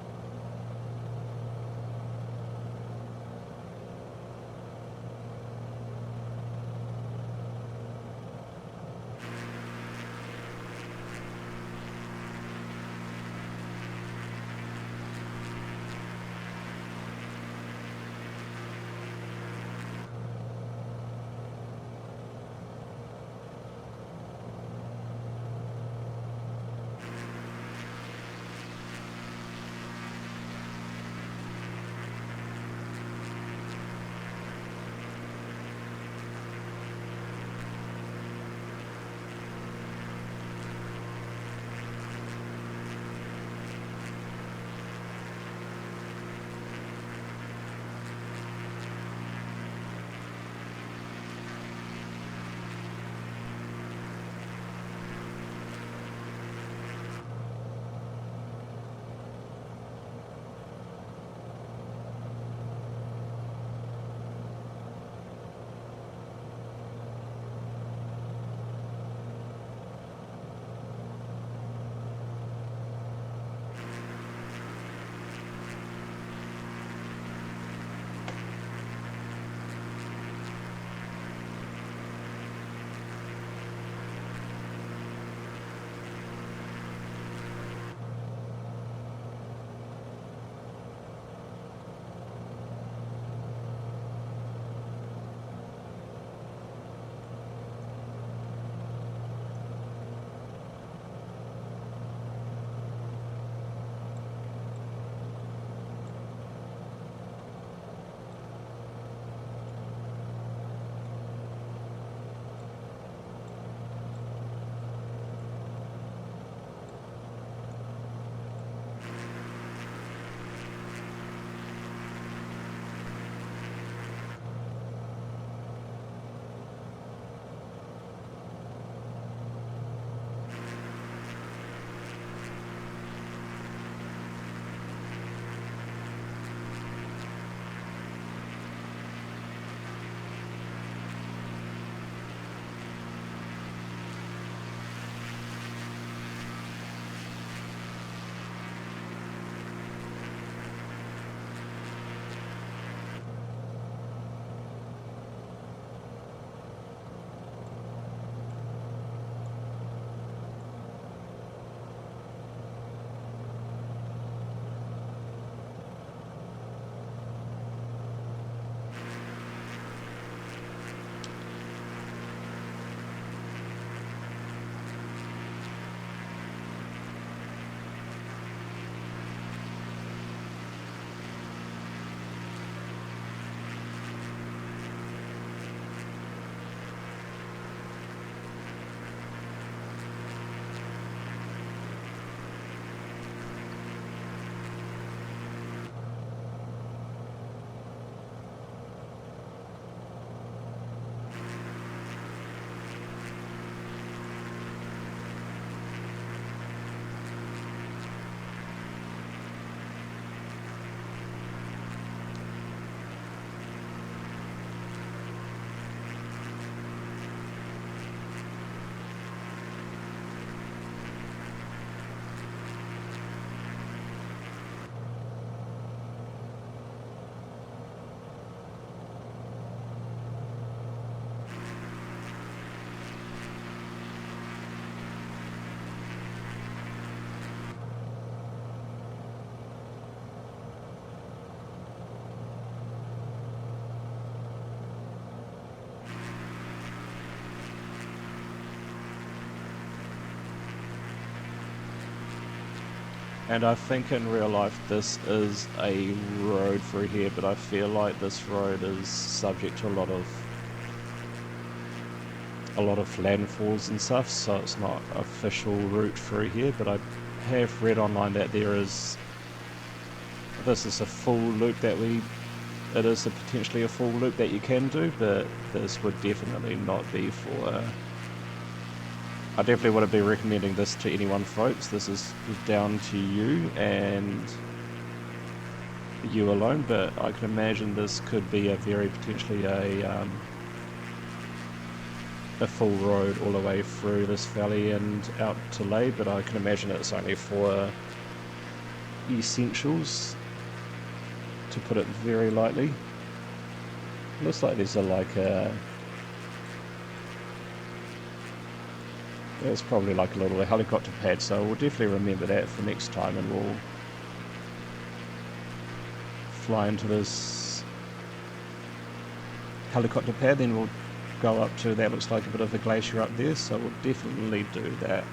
And I think in real life this is a road through here, but I feel like this road is subject to a lot of landfalls and stuff, so it's not official route through here. But I have read online that this is a full loop that it is potentially a full loop that you can do, but this would definitely not be for. I definitely wouldn't be recommending this to anyone, folks. This is down to you and you alone, but I can imagine this could be potentially a full road all the way through this valley and out to Leh, but I can imagine it's only for essentials, to put it very lightly. Looks like there's it's probably like a little helicopter pad, so we'll definitely remember that for next time, and we'll fly into this helicopter pad, then we'll go up to, that looks like a bit of a glacier up there, so we'll definitely do that.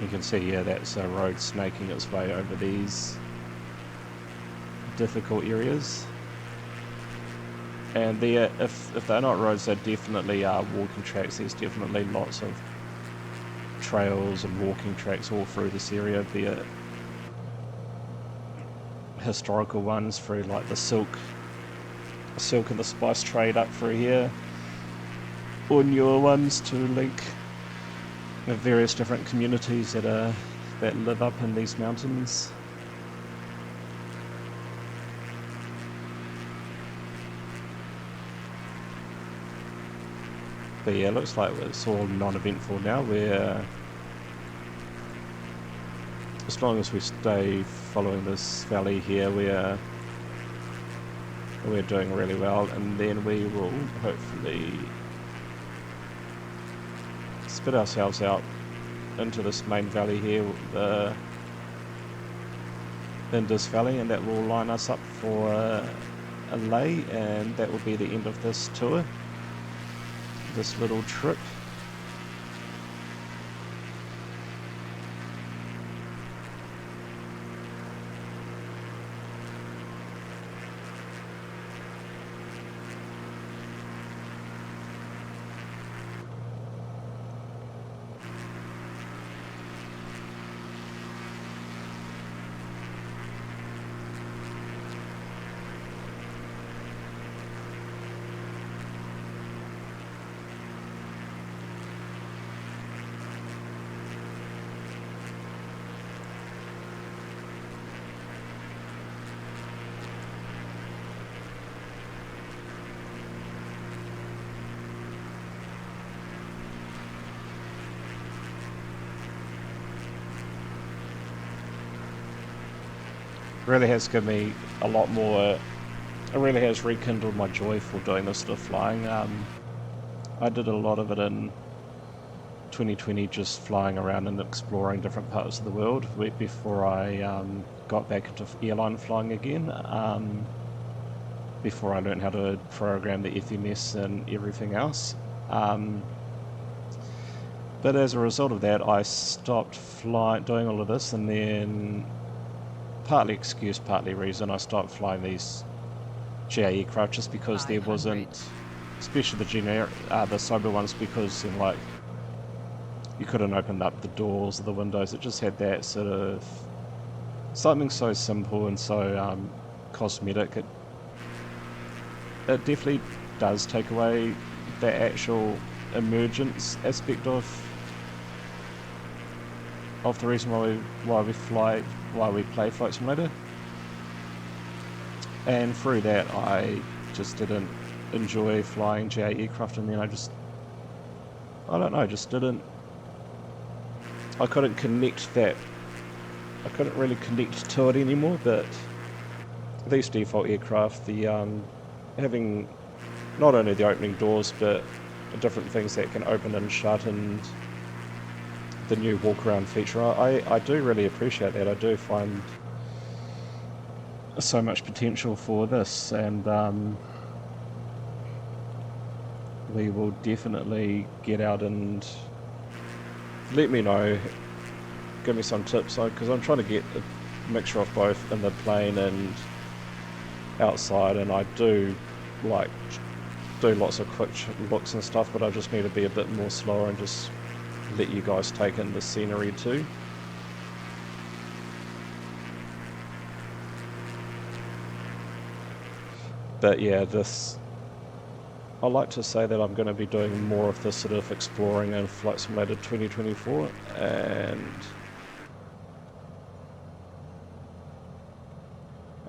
You can see, yeah, that's a road snaking its way over these difficult areas. And if they're not roads, they're definitely walking tracks. There's definitely lots of trails and walking tracks all through this area, be it historical ones through like the silk and the spice trade up through here, or newer ones to link the various different communities that live up in these mountains. But yeah, it looks like it's all non-eventful now. As long as we stay following this valley here, we're doing really well, and then we will hopefully spit ourselves out into this main valley here, the Indus Valley, and that will line us up for a Leh, and that will be the end of this tour, this little trip. Really has given me a lot more, it really has rekindled my joy for doing this sort of flying. I did a lot of it in 2020, just flying around and exploring different parts of the world before I got back into airline flying again, before I learned how to program the FMS and everything else. But as a result of that, I stopped doing all of this, and then partly excuse, partly reason, I stopped flying these GA aircraft just because there wasn't, especially the sober ones, because like you couldn't open up the doors or the windows. It just had that sort of something so simple and so cosmetic. It definitely does take away the actual emergence aspect of the reason why we play Flight Simulator. And through that, I just didn't enjoy flying GA aircraft, and then I don't know, just didn't. I couldn't really connect to it anymore. But these default aircraft, having not only the opening doors, but different things that can open and shut, and the new walk around feature. I do really appreciate that. I do find so much potential for this, and we will definitely get out and let me know, give me some tips, because I'm trying to get a mixture of both in the plane and outside, and I do like do lots of quick looks and stuff, but I just need to be a bit more slower and just let you guys take in the scenery too. But yeah, I like to say that I'm going to be doing more of this sort of exploring in Flight Simulator 2024,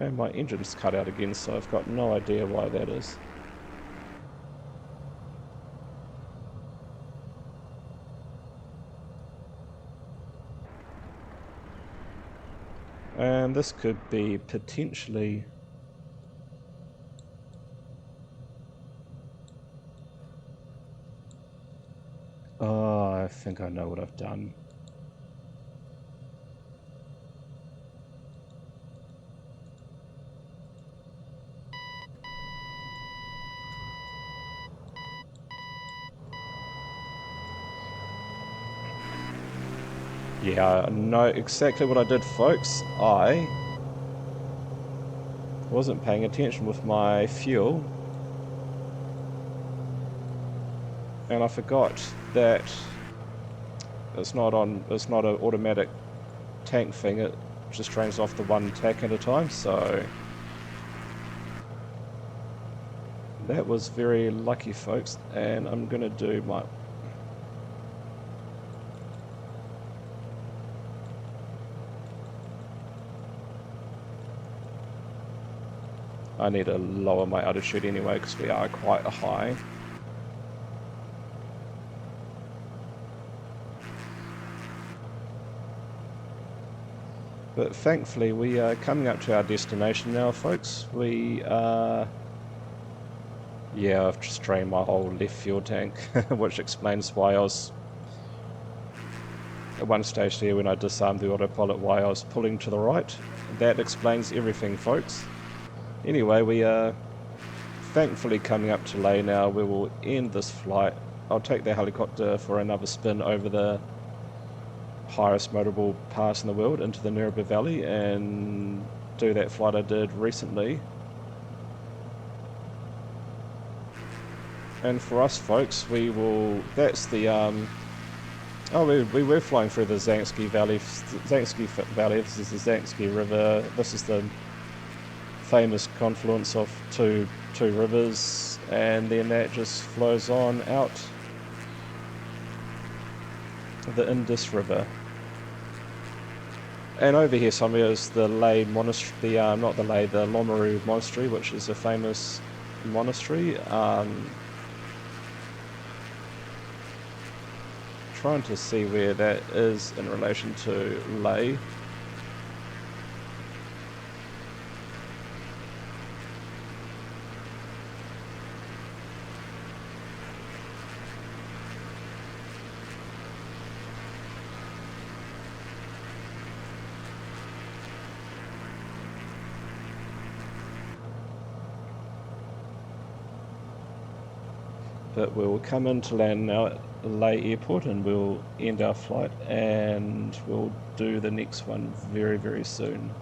and my engine's cut out again, so I've got no idea why that is. And this could be potentially... Oh, I think I know what I've done. Yeah, I know exactly what I did, folks. I wasn't paying attention with my fuel, and I forgot that it's not an automatic tank thing. It just drains off the one tank at a time, so that was very lucky, folks. And I'm gonna do my... I need to lower my altitude anyway, because we are quite high. But thankfully we are coming up to our destination now, folks. We are... Yeah, I've just drained my whole left fuel tank, which explains why I was... At one stage there, when I disarmed the autopilot, why I was pulling to the right. That explains everything, folks. Anyway, we are thankfully coming up to Leh now. We will end this flight. I'll take the helicopter for another spin over the highest motorable pass in the world into the Niraba Valley and do that flight I did recently. And for us, folks, we will... That's the... Oh, we were flying through the Zanskar Valley. This is the Zanskar River. This is the famous confluence of two rivers, and then that just flows on out the Indus River. And over here somewhere is the Leh Monastery, not the Leh, the Lomaru Monastery, which is a famous monastery. Trying to see where that is in relation to Leh. But we'll come in to land now at Leh Airport, and we'll end our flight, and we'll do the next one very, very soon.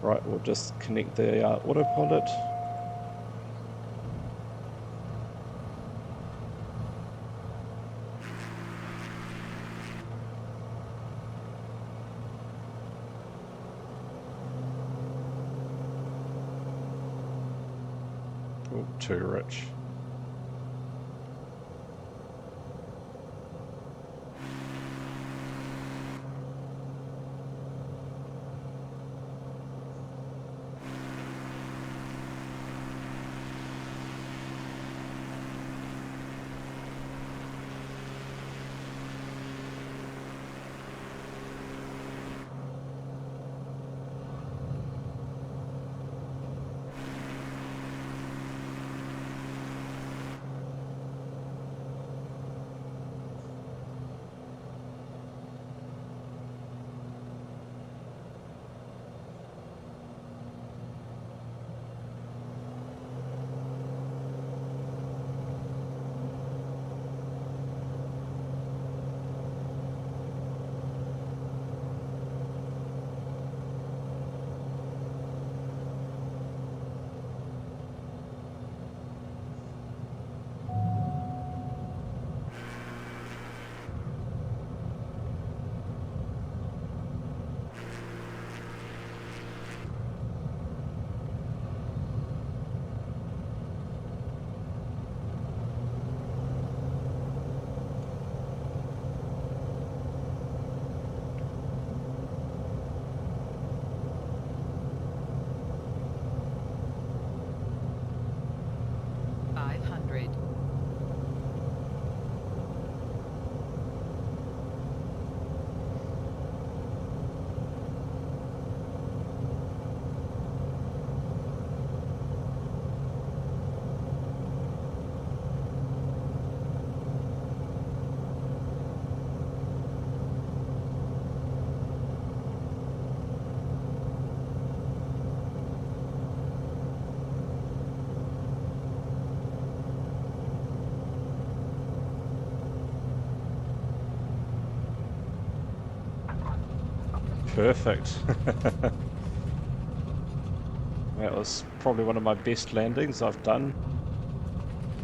Right, we'll just connect the autopilot. Oh, too rich. Perfect. That was probably one of my best landings I've done.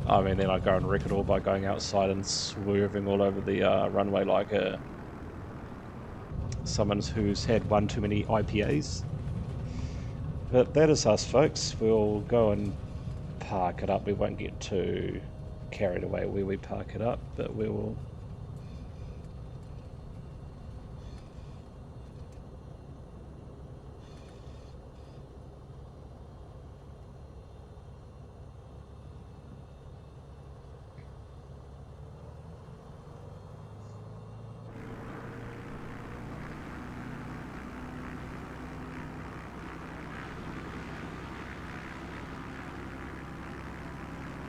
I mean, then I go and wreck it all by going outside and swerving all over the runway like someone who's had one too many IPAs. But that is us, folks. We'll go and park it up. We won't get too carried away where we park it up, but we will.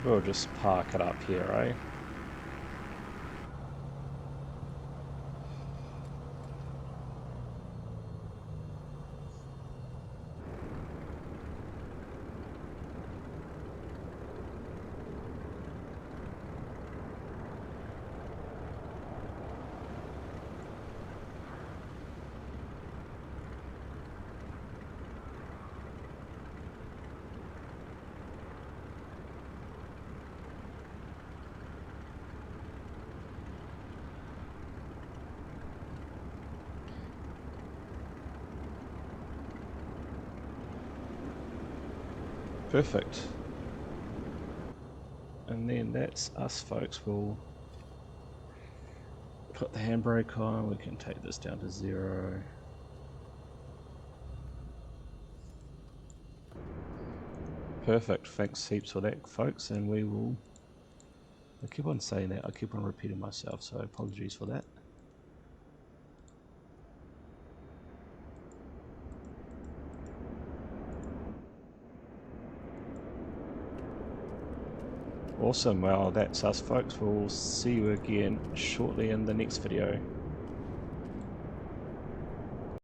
We'll just park it up here, eh? Perfect. And then that's us, folks. We'll put the handbrake on. We can take this down to 0. Perfect. Thanks heaps for that, folks. And we will... I keep on saying that. I keep on repeating myself, so apologies for that. Awesome. Well, that's us, folks. We'll see you again shortly in the next video.